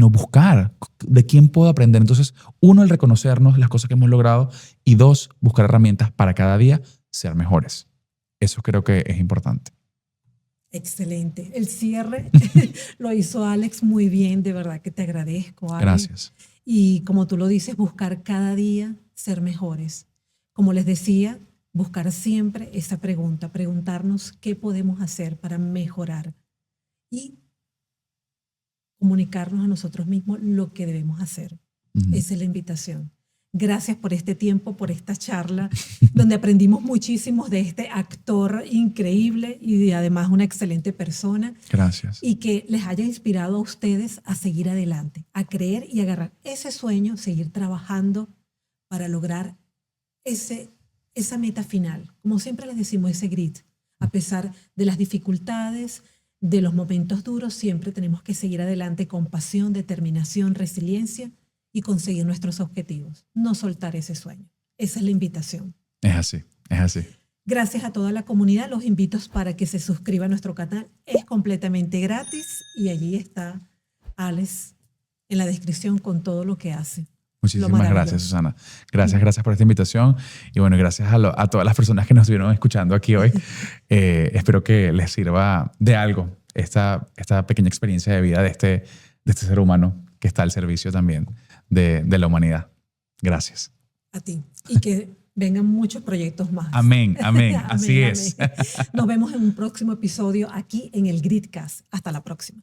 buscar de quién puedo aprender. Entonces, uno, el reconocernos las cosas que hemos logrado, y dos, buscar herramientas para cada día ser mejores. Eso creo que es importante. Excelente. El cierre lo hizo Alex muy bien, de verdad que te agradezco, Alex. Gracias. Y como tú lo dices, buscar cada día ser mejores. Como les decía, buscar siempre esa pregunta, preguntarnos qué podemos hacer para mejorar y comunicarnos a nosotros mismos lo que debemos hacer. Esa es la invitación. Gracias por este tiempo, por esta charla, donde aprendimos muchísimo de este actor increíble y además una excelente persona. Gracias. Y que les haya inspirado a ustedes a seguir adelante, a creer y agarrar ese sueño, seguir trabajando para lograr esa meta final. Como siempre les decimos, ese grit. A pesar de las dificultades, de los momentos duros, siempre tenemos que seguir adelante con pasión, determinación, resiliencia y conseguir nuestros objetivos. No soltar ese sueño. Esa es la invitación. Es así, es así. Gracias a toda la comunidad. Los invito para que se suscriban a nuestro canal. Es completamente gratis y allí está Alex en la descripción con todo lo que hace. Muchísimas gracias, Susana. Gracias por esta invitación. Y bueno, gracias a todas las personas que nos estuvieron escuchando aquí hoy. Espero que les sirva de algo esta pequeña experiencia de vida de este ser humano que está al servicio también de la humanidad. Gracias. A ti. Y que vengan muchos proyectos más. Amén, amén. Así es. Nos vemos en un próximo episodio aquí en el Gritcast. Hasta la próxima.